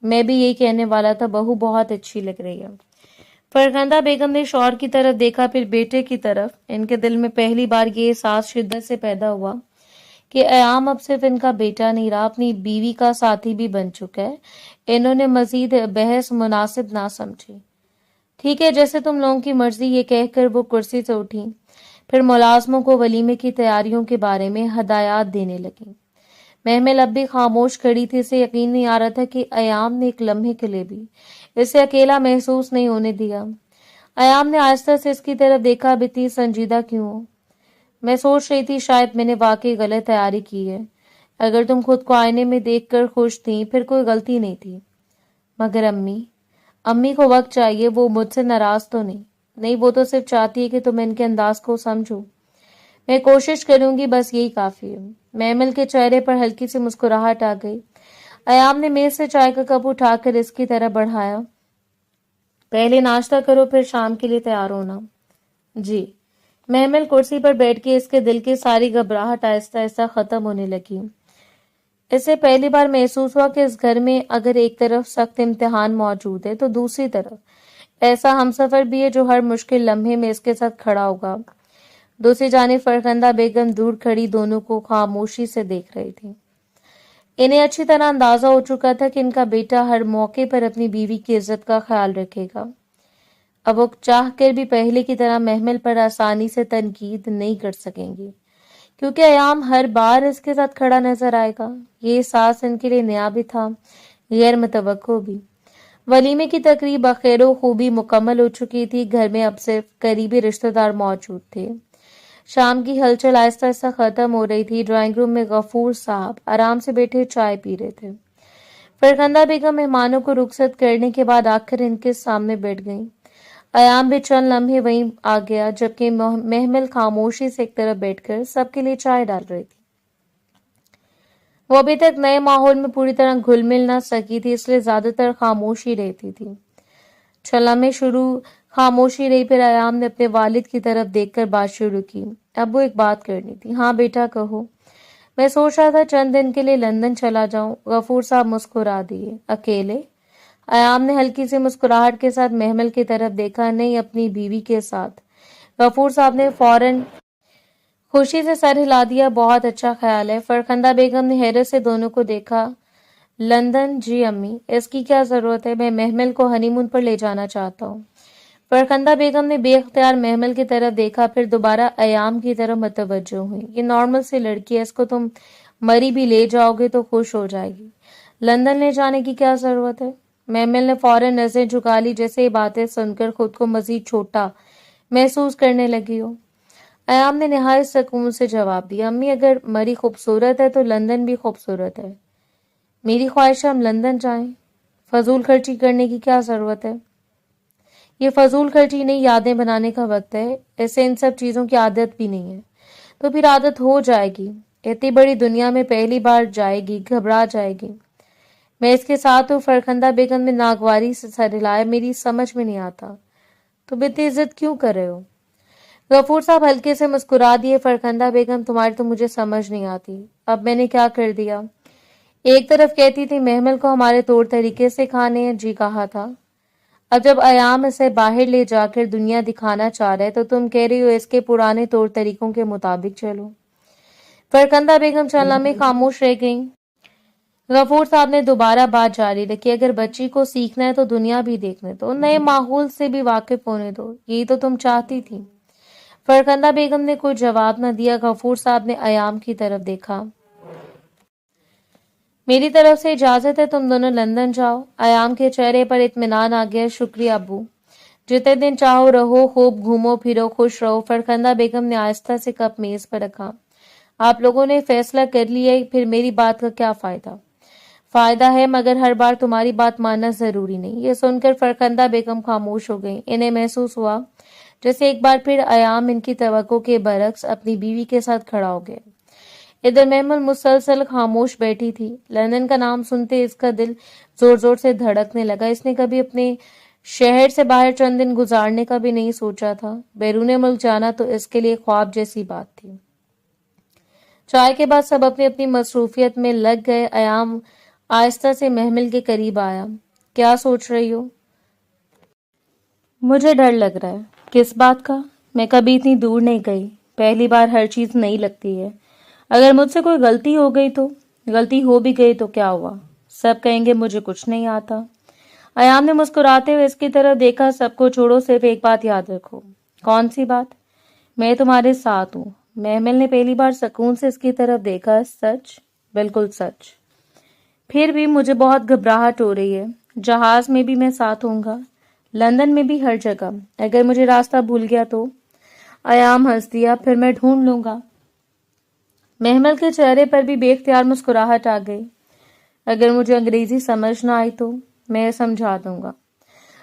मैं भी यही कहने वाला था, बहू बहुत अच्छी लग रही है। फरखंदा बेगम ने शौहर की तरफ देखा, फिर बेटे की तरफ। इनके दिल में पहली बार ये एहसास शिद्दत से पैदा हुआ कि अयाम अब सिर्फ इनका बेटा नहीं रहा, अपनी बीवी का साथी भी बन चुका है। इन्होंने मजीद बहस मुनासिब ना समझी। ठीक है, जैसे तुम लोगों की मर्जी। ये कहकर वो कुर्सी से उठी, फिर मुलाजमों को वलीमे की तैयारियों के बारे में हदायत देने लगी। महमिल अब भी खामोश खड़ी थी। इसे यकीन नहीं आ रहा था कि अयाम ने एक लम्हे के लिए भी इसे अकेला महसूस नहीं होने दिया। अयाम ने आहिस्ता से इसकी तरफ देखा। अब इतनी संजीदा क्यों हो? मैं सोच रही थी शायद मैंने वाकई गलत तैयारी की है। अगर तुम खुद को आईने में देखकर खुश थी फिर कोई गलती नहीं थी। मगर अम्मी को वक्त चाहिए। वो मुझसे नाराज तो नहीं, वो तो सिर्फ चाहती है कि तुम इनके अंदाज को समझो। मैं कोशिश करूंगी, बस यही काफी है। महमिल के चेहरे पर हल्की सी मुस्कुराहट आ गई। अयाम ने मेज से चाय का कप उठाकर इसकी तरफ बढ़ाया। पहले नाश्ता करो, फिर शाम के लिए तैयार होना। जी। महमिल कुर्सी पर बैठ के इसके दिल की सारी घबराहट आहिस्ता आहिस्ता खत्म होने लगी। इसे पहली बार महसूस हुआ कि इस घर में अगर एक तरफ सख्त इम्तिहान मौजूद है तो दूसरी तरफ ऐसा हमसफर भी है जो हर मुश्किल लम्हे में इसके साथ खड़ा होगा। दूसरी जानिब फरखंदा बेगम दूर खड़ी दोनों को खामोशी से देख रही थी। इन्हें अच्छी तरह अंदाजा हो चुका था कि इनका बेटा हर मौके पर अपनी बीवी की इज्जत का ख्याल रखेगा। अब वो चाह कर भी पहले की तरह महमिल पर आसानी से तनकीद नहीं कर सकेंगी, क्योंकि अयाम हर बार इसके साथ खड़ा नजर आएगा। ये एहसास इनके लिए नया भी था, गैर मुतवक्को भी। वलीमे की तकरीब बखैरो खूबी मुकम्मल हो चुकी थी। घर में अब सिर्फ करीबी रिश्तेदार मौजूद थे। शाम की हलचल आहिस्ता आहिस्ता खत्म हो रही थी। ड्राइंग रूम में गफूर साहब आराम से बैठे चाय पी रहे थे। फरखंदा बेगम मेहमानों को रुखसत करने के बाद आखिर इनके सामने बैठ गईं। अयाम भी चंद लम्हे वहीं आ गया, जबकि महमिल खामोशी से एक तरफ बैठकर सबके लिए चाय डाल रही थी। वो अभी तक नए माहौल में पूरी तरह घुल मिल ना सकी थी, इसलिए ज्यादातर खामोशी रहती थी। चंद लम्हे शुरू خاموشی رہی، پھر ایام نے اپنے والد کی طرف دیکھ کر بات شروع کی۔ ابو ایک بات کرنی تھی۔ ہاں بیٹا کہو۔ میں سوچ رہا تھا چند دن کے لیے لندن چلا جاؤں۔ غفور صاحب مسکرا دیے۔ اکیلے؟ ایام نے ہلکی سی مسکراہٹ کے ساتھ محمل کی طرف دیکھا۔ نہیں، اپنی بیوی کے ساتھ۔ غفور صاحب نے فوراً خوشی سے سر ہلا دیا۔ بہت اچھا خیال ہے۔ فرخندہ بیگم نے حیرت سے دونوں کو دیکھا۔ لندن؟ جی امی، اس کی کیا ضرورت ہے؟ میں محمل کو ہنی مون پر لے جانا چاہتا ہوں۔ فرخندہ بیگم نے بے اختیار محمل کی طرف دیکھا، پھر دوبارہ ایام کی طرف متوجہ ہوئی۔ یہ نارمل سی لڑکی ہے، اس کو تم مری بھی لے جاؤ گے تو خوش ہو جائے گی۔ لندن لے جانے کی کیا ضرورت ہے؟ محمل نے فوراً نظریں جھکا لی، جیسے یہ باتیں سن کر خود کو مزید چھوٹا محسوس کرنے لگی ہو۔ ایام نے نہایت سکون سے جواب دیا، امی اگر مری خوبصورت ہے تو لندن بھی خوبصورت ہے۔ میری خواہش ہے ہم لندن جائیں۔ فضول خرچی کرنے کی کیا ضرورت ہے؟ یہ فضول خرچی نہیں، یادیں بنانے کا وقت ہے۔ ایسے ان سب چیزوں کی عادت بھی نہیں ہے تو پھر عادت ہو جائے گی۔ اتنی بڑی دنیا میں پہلی بار جائے گی، گھبرا جائے گی۔ میں اس کے ساتھ ہوں۔ فرخندہ بیگم نے ناگواری سے سر ہلایا۔ میری سمجھ میں نہیں آتا تم اتنی عزت کیوں کر رہے ہو؟ غفور صاحب ہلکے سے مسکرا دیے۔ فرخندہ بیگم تمہاری تو مجھے سمجھ نہیں آتی۔ اب میں نے کیا کر دیا؟ ایک طرف کہتی تھی محمل کو ہمارے طور طریقے سے کھانے ہیں، جی کہا تھا۔ اب جب ایام اسے باہر لے جا کر دنیا دکھانا چاہ رہے تو تم کہہ رہی ہو اس کے پرانے طور طریقوں کے مطابق چلو۔ فرخندہ بیگم چند لمحے خاموش رہ گئیں۔ غفور صاحب نے دوبارہ بات جاری رکھی، اگر بچی کو سیکھنا ہے تو دنیا بھی دیکھنے دو، نئے ماحول سے بھی واقف ہونے دو، یہی تو تم چاہتی تھی۔ فرخندہ بیگم نے کوئی جواب نہ دیا۔ غفور صاحب نے ایام کی طرف دیکھا۔ میری طرف سے اجازت ہے، تم دونوں لندن جاؤ۔ ایام کے چہرے پر اطمینان آ گیا۔ شکریہ ابو، جتنے دن چاہو رہو، خوب گھومو پھرو، خوش رہو۔ فرخندہ بیگم نے آہستہ سے کپ میز پر رکھا۔ آپ لوگوں نے فیصلہ کر لیا ہے، پھر میری بات کا کیا فائدہ؟ فائدہ ہے، مگر ہر بار تمہاری بات ماننا ضروری نہیں۔ یہ سن کر فرخندہ بیگم خاموش ہو گئی۔ انہیں محسوس ہوا جیسے ایک بار پھر ایام ان کی توقع کے برعکس اپنی بیوی کے ساتھ کھڑا ہو گیا۔ ادھر محمل مسلسل خاموش بیٹھی تھی۔ لندن کا نام سنتے اس کا دل زور زور سے دھڑکنے لگا۔ اس نے کبھی اپنے شہر سے باہر چند دن گزارنے کا بھی نہیں سوچا تھا۔ بیرون ملک جانا تو اس کے لیے خواب جیسی بات تھی۔ چائے کے بعد سب اپنی اپنی مصروفیت میں لگ گئے۔ ایام آہستہ سے محمل کے قریب آیا۔ کیا سوچ رہی ہو؟ مجھے ڈر لگ رہا ہے۔ کس بات کا؟ میں کبھی اتنی دور نہیں گئی، پہلی بار ہر چیز نئی لگتی ہے۔ اگر مجھ سے کوئی غلطی ہو گئی تو؟ غلطی ہو بھی گئی تو کیا ہوا؟ سب کہیں گے مجھے کچھ نہیں آتا۔ ایام نے مسکراتے ہوئے اس کی طرف دیکھا۔ سب کو چھوڑو، صرف ایک بات یاد رکھو۔ کون سی بات؟ میں تمہارے ساتھ ہوں۔ محمل نے پہلی بار سکون سے اس کی طرف دیکھا۔ سچ؟ بالکل سچ۔ پھر بھی مجھے بہت گھبراہٹ ہو رہی ہے۔ جہاز میں بھی میں ساتھ ہوں گا، لندن میں بھی، ہر جگہ۔ اگر مجھے راستہ بھول گیا تو؟ ایام ہنس دیا۔ پھر میں ڈھونڈ لوں گا۔ محمل کے چہرے پر بھی بے اختیار مسکراہٹ آ گئی۔ اگر مجھے انگریزی سمجھ نہ آئی تو؟ میں سمجھا دوں گا۔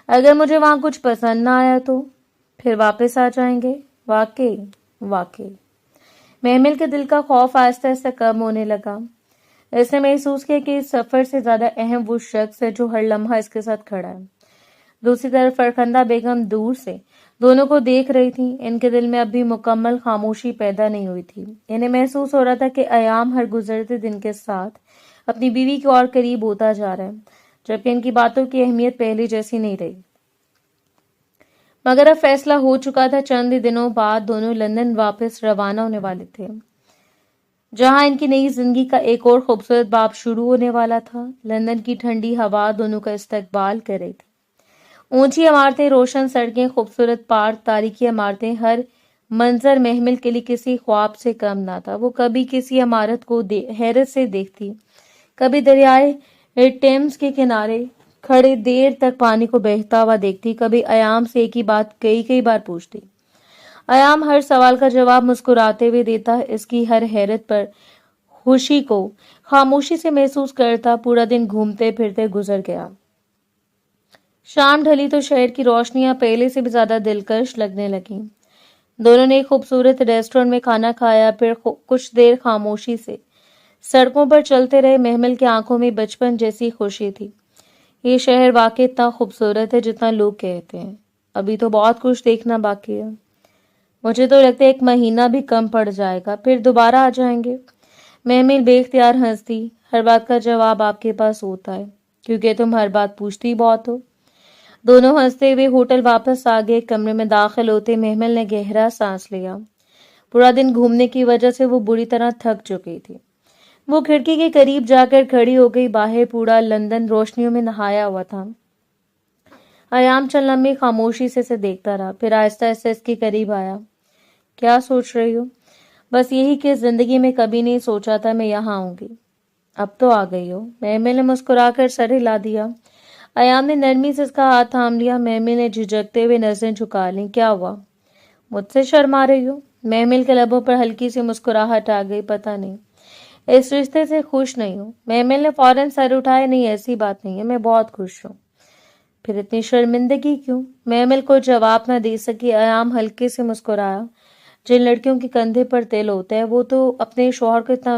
اگر مجھے وہاں کچھ پسند نہ آیا تو؟ پھر واپس آ جائیں گے۔ واقعی؟ واقعی۔ محمل کے دل کا خوف آہستہ آہستہ کم ہونے لگا۔ اس نے محسوس کیا کہ اس سفر سے زیادہ اہم وہ شخص ہے جو ہر لمحہ اس کے ساتھ کھڑا ہے۔ دوسری طرف فرخندہ بیگم دور سے دونوں کو دیکھ رہی تھی۔ ان کے دل میں اب بھی مکمل خاموشی پیدا نہیں ہوئی تھی۔ انہیں محسوس ہو رہا تھا کہ ایام ہر گزرتے دن کے ساتھ اپنی بیوی کے اور قریب ہوتا جا رہا ہے، جبکہ ان کی باتوں کی اہمیت پہلے جیسی نہیں رہی۔ مگر اب فیصلہ ہو چکا تھا۔ چند ہی دنوں بعد دونوں لندن واپس روانہ ہونے والے تھے، جہاں ان کی نئی زندگی کا ایک اور خوبصورت باب شروع ہونے والا تھا۔ لندن کی ٹھنڈی ہوا دونوں کا استقبال کر رہی تھی۔ اونچی عمارتیں، روشن سڑکیں، خوبصورت پارک، تاریخی عمارتیں، ہر منظر محمل کے لیے کسی خواب سے کم نہ تھا۔ وہ کبھی کسی عمارت کو حیرت سے دیکھتی، کبھی دریائے ٹیمز کے کنارے کھڑے دیر تک پانی کو بہتا ہوا دیکھتی، کبھی ایام سے ایک ہی بات کئی بار پوچھتی۔ ایام ہر سوال کا جواب مسکراتے ہوئے دیتا، اس کی ہر حیرت پر خوشی کو خاموشی سے محسوس کرتا۔ پورا دن گھومتے پھرتے گزر گیا۔ شام ڈھلی تو شہر کی روشنیاں پہلے سے بھی زیادہ دلکش لگنے لگیں۔ دونوں نے ایک خوبصورت ریسٹورنٹ میں کھانا کھایا، پھر کچھ دیر خاموشی سے سڑکوں پر چلتے رہے۔ محمل کی آنکھوں میں بچپن جیسی خوشی تھی۔ یہ شہر واقعی اتنا خوبصورت ہے جتنا لوگ کہتے ہیں۔ अभी तो बहुत कुछ देखना बाकी है। मुझे तो लगता है 1 महीना भी कम पड़ जाएगा, फिर दोबारा आ जाएंगे। महमिल बेख्तियार हंस दी। हर बात का जवाब आपके पास होता है, क्योंकि तुम हर बात पूछती बहुत हो। दोनों हंसते हुए होटल वापस आ गए। कमरे में दाखिल होते महमिल ने गहरा सांस लिया। पूरा दिन घूमने की वजह से वो बुरी तरह थक चुकी थी। वो खिड़की के करीब जाकर खड़ी हो गई। बाहर पूरा लंदन रोशनियों में नहाया हुआ था। अयाम चंद लम्हे खामोशी से देखता रहा, फिर आहिस्ता आहिस्ता इसके करीब आया। क्या सोच रही हो? बस यही कि जिंदगी में कभी नहीं सोचा था मैं यहाँ आऊंगी। अब तो आ गई हो। महमिल ने मुस्कुराकर सर हिला दिया। अयाम ने नरमी से इसका हाथ थाम लिया। महमिल ने झिझकते हुए नजरें झुका ली। क्या हुआ? मुझसे शर्मा रही हो? महमिल के लबों पर हल्की सी मुस्कुराहट आ गई। पता नहीं, इस रिश्ते से खुश नहीं हूँ। महमिल ने फौरन सर उठाया। नहीं, ऐसी बात नहीं है, मैं बहुत खुश हूँ। फिर इतनी शर्मिंदगी क्यों? महमिल को जवाब न दे सकी। अयाम हल्के से मुस्कुराया। जिन लड़कियों के कंधे पर तिल होता है वो तो अपने शौहर को इतना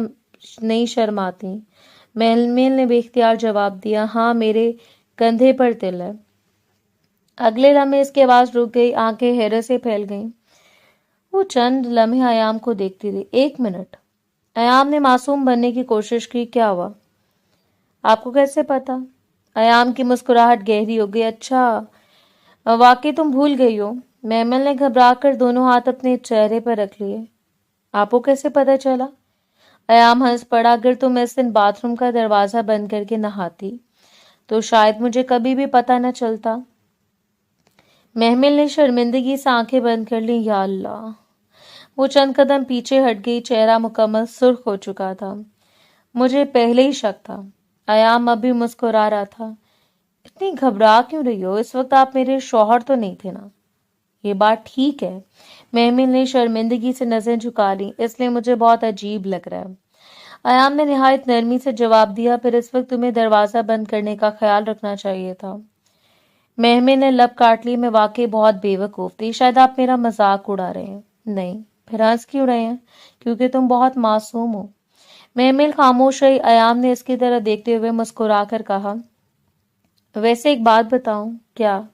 नहीं शर्माती। महमिल ने बेख्तियार जवाब दिया। हाँ, मेरे कंधे पर तिल है। अगले लम्हे इसकी आवाज रुक गई। आंखें हैरत से फैल गईं। वो चंद लम्हे अयाम को देखती रही। 1 मिनट। अयाम ने मासूम बनने की कोशिश की। क्या हुआ? आपको कैसे पता? अयाम की मुस्कुराहट गहरी हो गई। अच्छा, वाकई तुम भूल गई हो। महमिल ने घबराकर दोनों हाथ अपने चेहरे पर रख लिए। आपको कैसे पता चला? अयाम हंस पड़ा। अगर तुम इस दिन बाथरूम का दरवाजा बंद करके नहाती तो शायद मुझे कभी भी पता न चलता। महमिल ने शर्मिंदगी से आंखें बंद कर ली। या अल्लाह। वो चंद कदम पीछे हट गई। चेहरा मुकम्मल सुर्ख हो चुका था। मुझे पहले ही शक था। अयाम अभी मुस्कुरा रहा था। इतनी घबरा क्यों रही हो? इस वक्त आप मेरे शौहर तो नहीं थे ना? ये बात ठीक है। महमिल ने शर्मिंदगी से नजरें झुका ली। इसलिए मुझे बहुत अजीब लग रहा है। अयाम ने निहायत नरमी से जवाब दिया। फिर इस वक्त तुम्हें दरवाजा बंद करने का ख्याल रखना चाहिए था। महमिल ने लब काट ली। मैं वाकई बहुत बेवकूफ थी। शायद आप मेरा मजाक उड़ा रहे हैं। नहीं, फिर हंस क्यों रहे हैं? क्योंकि तुम बहुत मासूम हो। महमिल खामोश रही। अयाम ने इसकी तरह देखते हुए मुस्कुराकर कहा, वैसे एक बात बताऊं? क्या?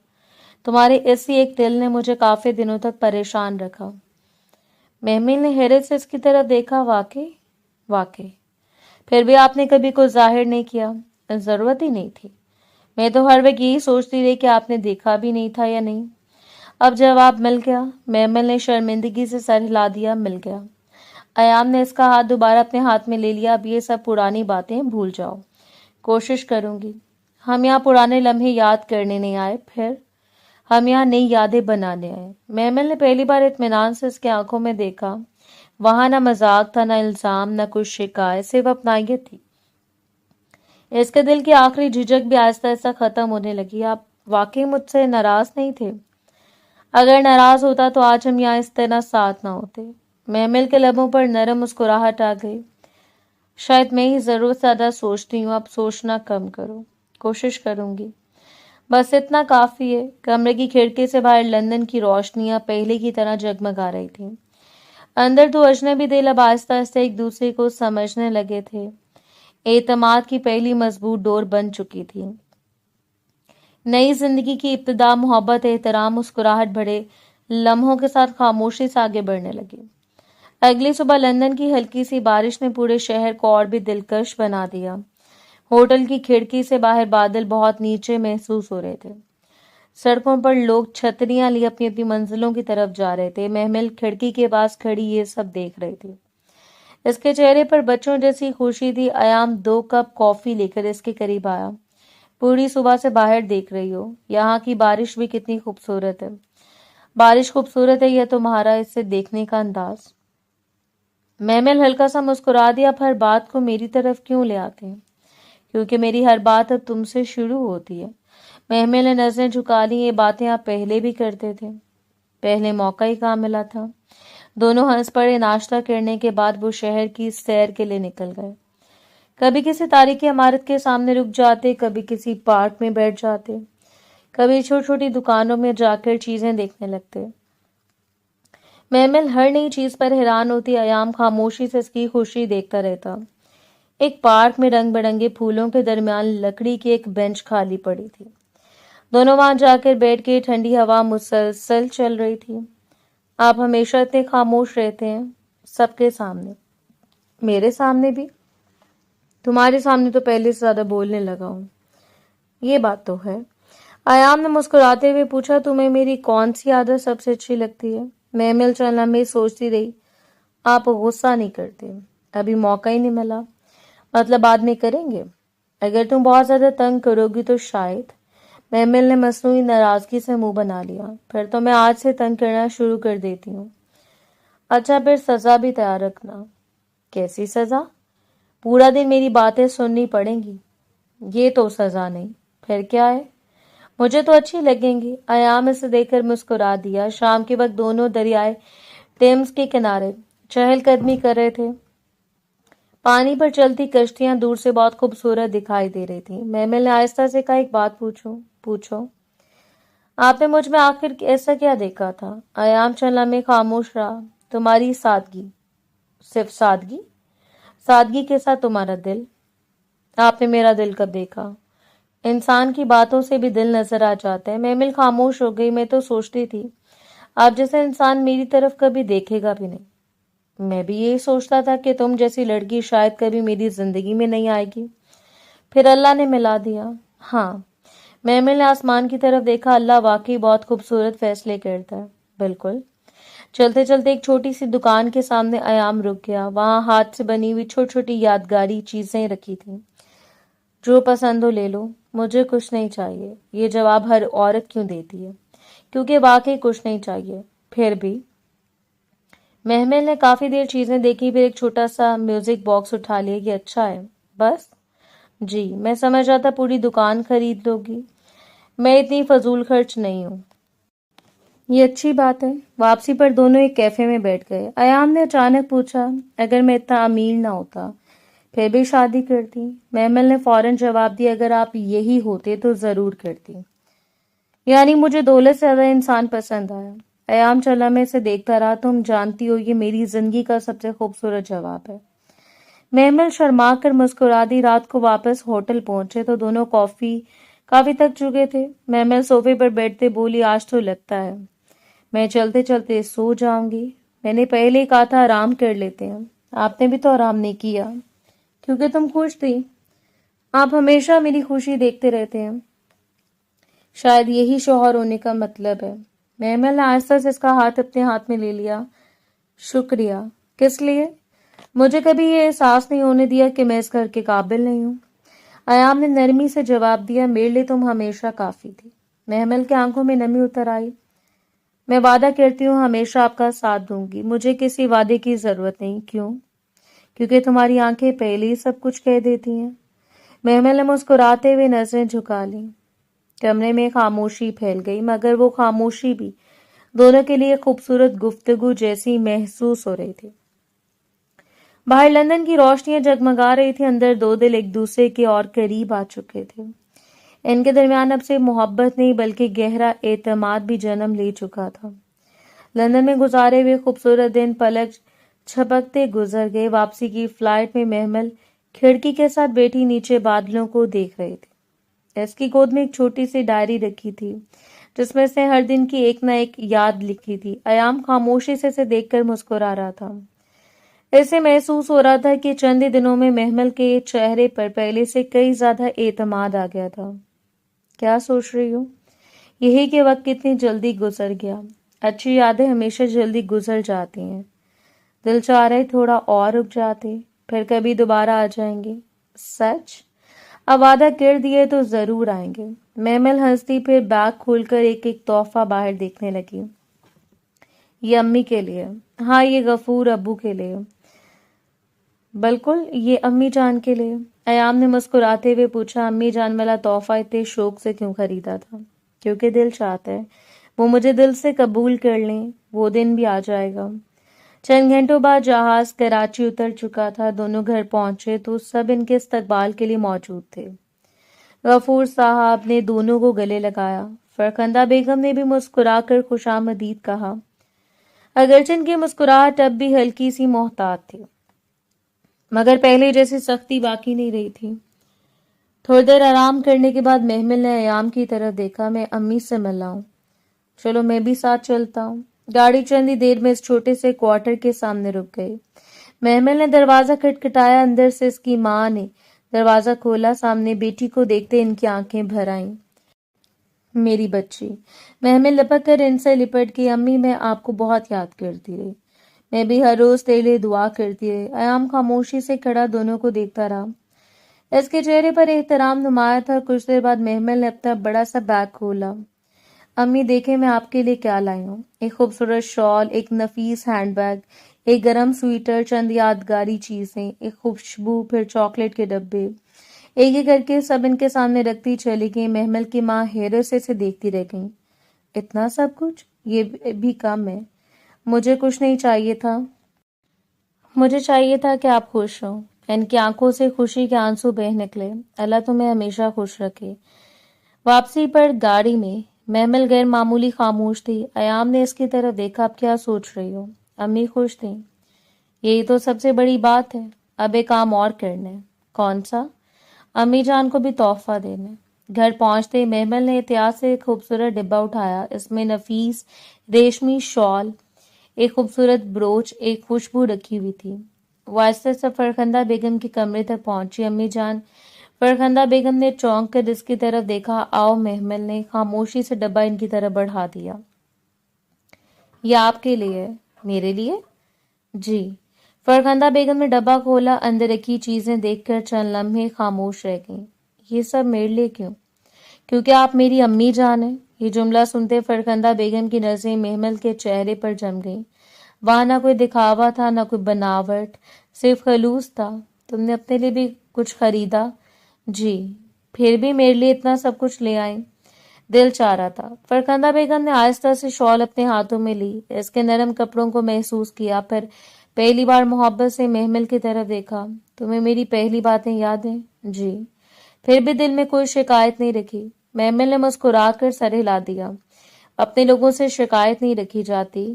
तुम्हारे इसी एक दिल ने मुझे काफी दिनों तक परेशान रखा। महमिल ने हैरत से इसकी तरफ देखा। वाकई? वाकई। फिर भी आपने कभी कुछ जाहिर नहीं किया। जरूरत ही नहीं थी। मैं तो हर वक्त यही सोचती रही कि आपने देखा भी नहीं था या नहीं। अब जवाब मिल गया। महमिल ने शर्मिंदगी से सर हिला दिया। मिल गया। अयाम ने इसका हाथ दोबारा अपने हाथ में ले लिया। अब ये सब पुरानी बातें भूल जाओ। कोशिश करूंगी। हम यहाँ पुराने लम्हे याद करने नहीं आए, फिर हम यहाँ नई यादें बनाने आए। महमिल ने पहली बार इत्मीनान से इसकी आंखों में देखा। वहां न मजाक था, न इल्जाम, न कुछ शिकायत, सिर्फ अपनाइयत थी। इसके दिल की आखिरी झिझक भी आहिस्ता आहिस्ता खत्म होने लगी। आप वाकई मुझसे नाराज नहीं थे? अगर नाराज होता तो आज हम यहाँ इस तरह साथ ना होते। महमिल के लबों पर नरम मुस्कुराहट आ गई। शायद मैं ही जरूरत से ज्यादा सोचती हूँ। अब सोचना कम करो। कोशिश करूंगी। बस इतना काफी है। कमरे की खिड़की से बाहर लंदन की रोशनियां पहले की तरह जगमगा रही थी। अंदर दो अजनबी दिल अब आहिस्ता आहिस्ता एक दूसरे को समझने लगे थे। एतमाद की पहली मजबूत डोर बन चुकी थी। नई जिंदगी की इब्तिदा मोहब्बत, एहतराम, मुस्कुराहट भरे लम्हों के साथ खामोशी से आगे बढ़ने लगी। अगली सुबह लंदन की हल्की सी बारिश ने पूरे शहर को और भी दिलकश बना दिया। होटल की खिड़की से बाहर बादल बहुत नीचे महसूस हो रहे थे। सड़कों पर लोग छतरियां लिए अपनी अपनी मंजिलों की तरफ जा रहे थे। महमिल खिड़की के पास खड़ी ये सब देख रही थी। इसके चेहरे पर बच्चों जैसी खुशी थी। अयाम 2 कप कॉफी लेकर इसके करीब आया। पूरी सुबह से बाहर देख रही हो। यहाँ की बारिश भी कितनी खूबसूरत है। बारिश खूबसूरत है या तुम्हारा इसे देखने का अंदाज? महमिल हल्का सा मुस्कुरा दिया। आप हर बात को मेरी तरफ क्यों ले आते हैं? क्योंकि मेरी हर बात अब तुमसे शुरू होती है। महमिल ने नजरें झुका ली। ये बातें आप पहले भी करते थे। पहले मौका ही कहाँ मिला था। दोनों हंस पड़े। नाश्ता करने के बाद वो शहर की सैर के लिए निकल गए। कभी किसी तारीखी इमारत के सामने रुक जाते, कभी किसी पार्क में बैठ जाते, कभी छोटी छोटी दुकानों में जाकर चीजें देखने लगते। महमिल हर नई चीज पर हैरान होती। अयाम खामोशी से इसकी खुशी देखता रहता। एक पार्क में रंग बिरंगे फूलों के दरमियान लकड़ी की एक बेंच खाली पड़ी थी। دونوں وہاں جا کر بیٹھ کے ٹھنڈی ہوا مسلسل چل رہی تھی. آپ ہمیشہ اتنے خاموش رہتے ہیں سب کے سامنے. میرے سامنے بھی؟ تمہارے سامنے تو پہلے سے زیادہ بولنے لگا ہوں. یہ بات تو ہے. ایام نے مسکراتے ہوئے پوچھا تمہیں میری کون سی عادت سب سے اچھی لگتی ہے؟ محمل چند لمحے سوچتی رہی. آپ غصہ نہیں کرتے؟ ابھی موقع ہی نہیں ملا. مطلب بعد میں کریں گے؟ اگر تم بہت زیادہ تنگ کرو گی تو شاید. محمل نے مصنوعی ناراضگی سے منہ بنا لیا. پھر تو میں آج سے تنگ کرنا شروع کر دیتی ہوں. اچھا پھر سزا بھی تیار رکھنا. کیسی سزا؟ پورا دن میری باتیں سننی پڑیں گی. یہ تو سزا نہیں. پھر کیا ہے؟ مجھے تو اچھی لگیں گی. ایام اسے دیکھ کر مسکرا دیا. شام کے وقت دونوں دریائے ٹیمز کے کنارے چہل قدمی کر رہے تھے. پانی پر چلتی کشتیاں دور سے بہت خوبصورت دکھائی دے رہی تھیں. محمل نے آہستہ سے کہا ایک بات پوچھو. آپ نے مجھ میں آخر ایسا کیا دیکھا تھا؟ ایام چند لمحے خاموش رہا. تمہاری سادگی. صرف سادگی؟ سادگی کے ساتھ تمہارا دل. آپ نے میرا دل کب دیکھا؟ انسان کی باتوں سے بھی دل نظر آ جاتا ہے. محمل خاموش ہو گئی. میں تو سوچتی تھی آپ جیسا انسان میری طرف کبھی دیکھے گا بھی نہیں. میں بھی یہی سوچتا تھا کہ تم جیسی لڑکی شاید کبھی میری زندگی میں نہیں آئے گی. پھر اللہ نے ملا دیا. ہاں. محمل نے آسمان کی طرف دیکھا. اللہ واقعی بہت خوبصورت فیصلے کرتا ہے. بالکل. چلتے چلتے ایک چھوٹی سی دکان کے سامنے ایام رک گیا. وہاں ہاتھ سے بنی ہوئی چھوٹی چھوٹی یادگاری چیزیں رکھی تھیں. جو پسند ہو لے لو. مجھے کچھ نہیں چاہیے. یہ جواب ہر عورت کیوں دیتی ہے؟ کیونکہ واقعی کچھ نہیں چاہیے. پھر بھی محمل نے کافی دیر چیزیں دیکھی. پھر ایک چھوٹا سا میوزک باکس اٹھا لیا. یہ اچھا ہے. بس؟ جی. میں سمجھ رہا تھا پوری دکان خرید لو گی. میں اتنی فضول خرچ نہیں ہوں. یہ اچھی بات ہے. واپسی پر دونوں ایک کیفے میں بیٹھ گئے. ایام نے اچانک پوچھا اگر میں اتنا امیر نہ ہوتا پھر بھی شادی کرتی؟ محمل نے فوراً جواب دیا اگر آپ یہی ہوتے تو ضرور کرتی. یعنی مجھے دولت سے زیادہ انسان پسند آیا. ایام چلا میں اسے دیکھتا رہا. تم جانتی ہو یہ میری زندگی کا سب سے خوبصورت جواب ہے. محمل شرما کر مسکرا دی. رات کو واپس ہوٹل پہنچے تو دونوں کافی تک چکے تھے. محمل صوفے پر بیٹھتے بولی آج تو لگتا ہے میں چلتے چلتے سو جاؤں گی. میں نے پہلے ہی کہا تھا آرام کر لیتے ہیں. آپ نے بھی تو آرام نہیں کیا کیونکہ تم خوش تھی. آپ ہمیشہ میری خوشی دیکھتے رہتے ہیں. شاید یہی شوہر ہونے کا مطلب ہے. محمل نے آہستہ سے اس کا ہاتھ اپنے ہاتھ میں لے لیا. شکریہ. کس لیے؟ مجھے کبھی یہ احساس نہیں ہونے دیا کہ میں اس گھر کے قابل نہیں ہوں. ایام نے نرمی سے جواب دیا میرے لیے تم ہمیشہ کافی تھی. محمل کی آنکھوں میں نمی اتر آئی. میں وعدہ کرتی ہوں ہمیشہ آپ کا ساتھ دوں گی. مجھے کسی وعدے کی ضرورت نہیں. کیوں؟ کیونکہ تمہاری آنکھیں پہلے ہی سب کچھ کہہ دیتی ہیں. محمل نے مسکراتے ہوئے نظریں جھکا لیں. کمرے میں خاموشی پھیل گئی مگر وہ خاموشی بھی دونوں کے لیے خوبصورت گفتگو جیسی محسوس ہو رہی تھی. باہر لندن کی روشنیاں جگمگا رہی تھی. اندر دو دل ایک دوسرے کے اور قریب آ چکے تھے. ان کے درمیان اب سے محبت نہیں بلکہ گہرا اعتماد بھی جنم لے چکا تھا. لندن میں گزارے ہوئے خوبصورت دن پلک چھپکتے گزر گئے. واپسی کی فلائٹ میں محمل کھڑکی کے ساتھ بیٹھی نیچے بادلوں کو دیکھ رہے تھے. اس کی گود میں ایک چھوٹی سی ڈائری رکھی تھی جس میں سے ہر دن کی ایک نہ ایک یاد لکھی تھی. ایام خاموشی سے اسے دیکھ کر مسکرا رہا تھا. ایسے محسوس ہو رہا تھا کہ چند دنوں میں محمل کے چہرے پر پہلے سے کئی زیادہ اعتماد آ گیا تھا. کیا سوچ رہی ہو؟ یہی کہ وقت کتنی جلدی گزر گیا. اچھی یادیں ہمیشہ جلدی گزر جاتی ہیں. دل چاہ رہے تھوڑا اور رک جاتے پھر کبھی دوبارہ آ جائیں گے. سچ؟ اب وعدہ کر دیے تو ضرور آئیں گے. محمل ہنستی پھر بیگ کھول کر ایک ایک تحفہ باہر دیکھنے لگی. یہ امی کے لیے. ہاں یہ غفور ابو کے لیے. بالکل یہ امی جان کے لیے. ایام نے مسکراتے ہوئے پوچھا امی جان والا تحفہ اتنے شوق سے کیوں خریدا تھا؟ کیونکہ دل چاہتا ہے وہ مجھے دل سے قبول کر لیں. وہ دن بھی آ جائے گا. چند گھنٹوں بعد جہاز کراچی اتر چکا تھا. دونوں گھر پہنچے تو سب ان کے استقبال کے لیے موجود تھے. غفور صاحب نے دونوں کو گلے لگایا. فرخندہ بیگم نے بھی مسکرا کر خوش آمدید کہا. اگرچہ ان کی مسکراہٹ اب بھی ہلکی سی محتاط تھی مگر پہلے جیسی سختی باقی نہیں رہی تھی. تھوڑی دیر آرام کرنے کے بعد محمل نے ایام کی طرف دیکھا. میں امی سے ملا ہوں. چلو میں بھی ساتھ چلتا ہوں. گاڑی چند ہی دیر میں اس چھوٹے سے کوارٹر کے سامنے رک گئی. محمل نے دروازہ کھٹکھٹایا. اندر سے اس کی ماں نے دروازہ کھولا. سامنے بیٹی کو دیکھتے ان کی آنکھیں بھر آئیں. میری بچی. محمل لپک کر ان سے لپٹ گئی. امی میں آپ کو بہت یاد کرتی رہی. میں بھی ہر روز تیرے لیے دعا کرتی رہی. ایام خاموشی سے کھڑا دونوں کو دیکھتا رہا. اس کے چہرے پر احترام نمایاں تھا. کچھ دیر بعد محمل نے اپنا بڑا سا بیگ کھولا. امی دیکھیں میں آپ کے لیے کیا لائی ہوں. ایک خوبصورت شال، ایک نفیس ہینڈ بیگ، ایک گرم سویٹر، چند یادگاری چیزیں، ایک خوشبو، پھر چاکلیٹ کے ڈبے. ایک ایک کر کے سب ان کے سامنے رکھتی چلی گئی. محمل کی ماں حیرت سے دیکھتی رہ گئی. اتنا سب کچھ؟ یہ بھی کم ہے. مجھے کچھ نہیں چاہیے تھا. مجھے چاہیے تھا کہ آپ خوش ہوں. ان کی آنکھوں سے خوشی کے آنسو بہہ نکلے. اللہ تمہیں ہمیشہ خوش رکھے. واپسی پر گاڑی میں محمل غیر معمولی خاموش تھی. ایام نے اس کی طرف دیکھا. اب کیا سوچ رہی ہو؟ امی خوش تھیں. یہی تو سب سے بڑی بات ہے. اب ایک کام اور کرنا ہے. کون سا؟ امی جان کو بھی تحفہ دینا ہے. گھر پہنچتے محمل نے احتیاط سے ایک خوبصورت ڈبہ اٹھایا. اس میں نفیس ریشمی شال، ایک خوبصورت بروچ، ایک خوشبو رکھی ہوئی تھی. وہ آہستہ سے فرخندہ بیگم کے کمرے تک پہنچی. امی جان. فرخندہ بیگم نے چونک کر اس کی طرف دیکھا. آؤ. محمل نے خاموشی سے ڈبہ ان کی طرف بڑھا دیا. یہ آپ کے لیے ہے. میرے لیے؟ جی. فرخندہ بیگم نے ڈبہ کھولا. اندر رکھی چیزیں دیکھ کر چند لمحے خاموش رہ گئیں. یہ سب میرے لیے کیوں؟ کیونکہ آپ میری امی جان ہیں. یہ جملہ سنتے فرخندہ بیگم کی نظریں محمل کے چہرے پر جم گئیں. وہاں نہ کوئی دکھاوا تھا، نہ کوئی بناوٹ، صرف خلوص تھا. تم نے اپنے لیے بھی کچھ خریدا؟ جی. پھر بھی میرے لیے اتنا سب کچھ لے آئیں. دل چاہ رہا تھا. فرخندہ بیگم نے آہستہ سے شال اپنے ہاتھوں میں لی. اس کے نرم کپڑوں کو محسوس کیا. پھر پہلی بار محبت سے محمل کی طرف دیکھا. تمہیں میری پہلی باتیں یاد ہیں؟ جی. پھر بھی دل میں کوئی شکایت نہیں رکھی. محمل نے مسکرا کر سر ہلا دیا. اپنے لوگوں سے شکایت نہیں رکھی جاتی.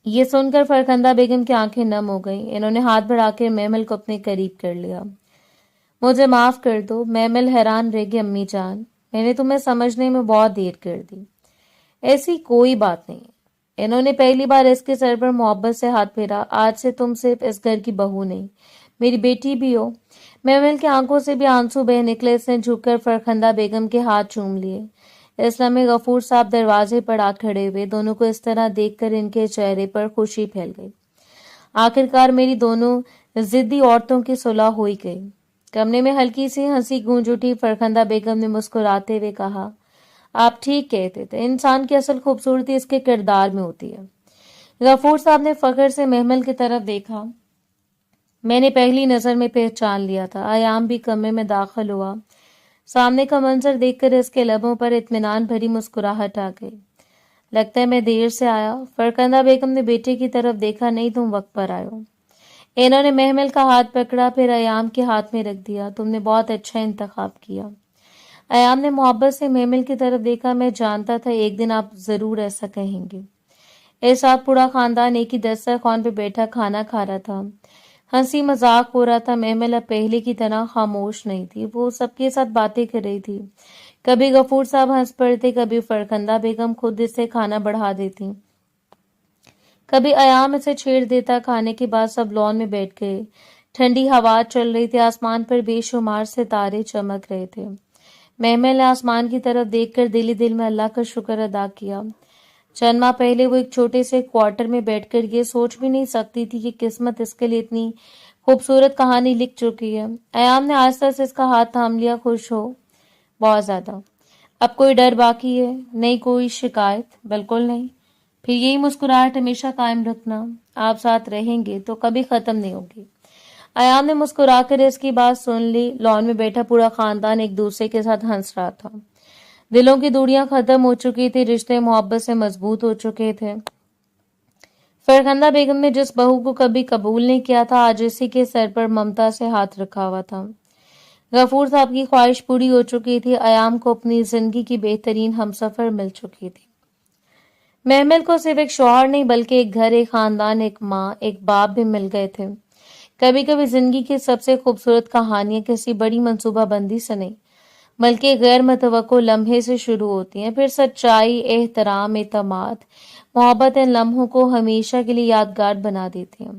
یہ سن کر فرخندہ بیگم کی آنکھیں نم ہو گئیں. انہوں نے ہاتھ بڑھا کر محمل کو اپنے قریب کر لیا. مجھے معاف کر دو. محمل حیران رہ گئی. امی جان، میں نے تمہیں سمجھنے میں بہت دیر کر دی. ایسی کوئی بات نہیں. انہوں نے پہلی بار اس کے سر پر محبت سے ہاتھ پھیرا. آج سے تم صرف اس گھر کی بہو نہیں، میری بیٹی بھی ہو. محمل کی آنکھوں سے بھی آنسو بہ نکلے. اس نے جھک کر فرخندہ بیگم کے ہاتھ چوم لیے. اس لمحے غفور صاحب دروازے پر آ کھڑے ہوئے. دونوں کو اس طرح دیکھ کر ان کے چہرے پر خوشی پھیل گئی. آخرکار میری دونوں ضدی عورتوں کی صلح ہوئی گئی. کمرے میں ہلکی سی ہنسی گونج اٹھی. فرخندہ بیگم نے مسکراتے ہوئے کہا، آپ ٹھیک کہتے تھے. انسان کی اصل خوبصورتی اس کے کردار میں ہوتی ہے. غفور صاحب نے فخر سے محمل کی طرف دیکھا. میں نے پہلی نظر میں پہچان لیا تھا. ایام بھی کمرے میں داخل ہوا. سامنے کا منظر دیکھ کر اس کے لبوں پر اطمینان بھری مسکراہٹ آ گئی. لگتا ہے میں دیر سے آیا. فرخندہ بیگم نے بیٹے کی طرف دیکھا. نہیں، تم وقت پر آئے ہو. انہوں نے محمل کا ہاتھ پکڑا، پھر ایام کے ہاتھ میں رکھ دیا. تم نے بہت اچھا انتخاب کیا. ایام نے محبت سے محمل کی طرف دیکھا. میں جانتا تھا ایک دن آپ ضرور ایسا کہیں گے. اس رات پورا خاندان ایک ہی دسترخوان پہ بیٹھا کھانا کھا رہا تھا. ہنسی مذاق ہو رہا تھا. محمل اب پہلے کی طرح خاموش نہیں تھی. وہ سب کے ساتھ باتیں کر رہی تھی. کبھی غفور صاحب ہنس پڑتے، کبھی فرخندہ بیگم خود اسے کھانا بڑھا دیتی، کبھی ایام اسے چھیڑ دیتا. کھانے کے بعد سب لان میں بیٹھ گئے. ٹھنڈی ہوا چل رہی تھی. آسمان پر بے شمار ستارے چمک رہے تھے. محمل نے آسمان کی طرف دیکھ کر دل ہی دل میں اللہ کا شکر ادا کیا. چند ماہ پہلے وہ ایک چھوٹے سے کوارٹر میں بیٹھ کر یہ سوچ بھی نہیں سکتی تھی کہ قسمت اس کے لیے اتنی خوبصورت کہانی لکھ چکی ہے. ایام نے آہستہ سے اس کا ہاتھ تھام لیا. خوش ہو؟ بہت زیادہ. اب کوئی ڈر باقی ہے؟ نہیں. کوئی شکایت؟ بالکل نہیں. پھر یہی مسکراہٹ ہمیشہ قائم رکھنا. آپ ساتھ رہیں گے تو کبھی ختم نہیں ہوگی. ایام نے مسکرا کر اس کی بات سن لی. لان میں بیٹھا پورا خاندان ایک دوسرے کے ساتھ ہنس رہا تھا. دلوں کی دوریاں ختم ہو چکی تھی. رشتے محبت سے مضبوط ہو چکے تھے. فرخندہ بیگم نے جس بہو کو کبھی قبول نہیں کیا تھا، آج اسی کے سر پر ممتا سے ہاتھ رکھا ہوا تھا. غفور صاحب کی خواہش پوری ہو چکی تھی. ایام کو اپنی زندگی کی بہترین ہمسفر مل چکی تھی. محمل کو صرف ایک شوہر نہیں بلکہ ایک گھر، ایک خاندان، ایک ماں، ایک باپ بھی مل گئے تھے. کبھی کبھی زندگی کی سب سے خوبصورت کہانیاں کسی بڑی منصوبہ بندی سے نہیں بلکہ غیر متوقع لمحے سے شروع ہوتی ہیں. پھر سچائی، احترام، اعتماد، محبت ان لمحوں کو ہمیشہ کے لیے یادگار بنا دیتی ہیں.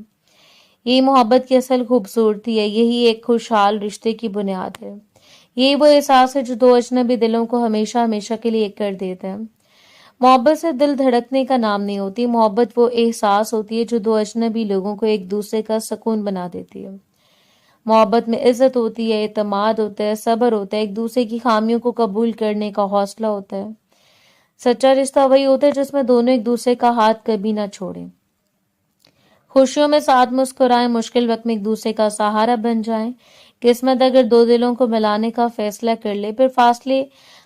یہی محبت کی اصل خوبصورتی ہے، یہی ایک خوشحال رشتے کی بنیاد ہے. یہی وہ احساس ہے جو دو اجنبی دلوں کو ہمیشہ ہمیشہ کے لیے ایک کر دیتا ہے. محبت سے دل دھڑکنے کا نام نہیں ہوتی، محبت وہ احساس ہوتی ہے جو دو اجنبی لوگوں کو ایک دوسرے کا سکون بنا دیتی ہے. محبت میں عزت ہوتی ہے، اعتماد ہوتا ہے، صبر ہوتا ہے، ایک دوسرے کی خامیوں کو قبول کرنے کا حوصلہ ہوتا ہے. سچا رشتہ وہی ہوتا ہے جس میں دونوں ایک دوسرے کا ہاتھ کبھی نہ چھوڑیں، خوشیوں میں ساتھ مسکرائیں، مشکل وقت میں ایک دوسرے کا سہارا بن جائیں. قسمت اگر دو دلوں کو ملانے کا فیصلہ کر لے، پھر فاصلے،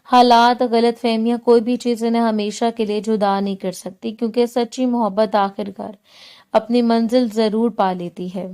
حالات، غلط فہمیاں، کوئی بھی چیز انہیں ہمیشہ کے لیے جدا نہیں کر سکتی، کیونکہ سچی محبت آخر کار اپنی منزل ضرور پا لیتی ہے.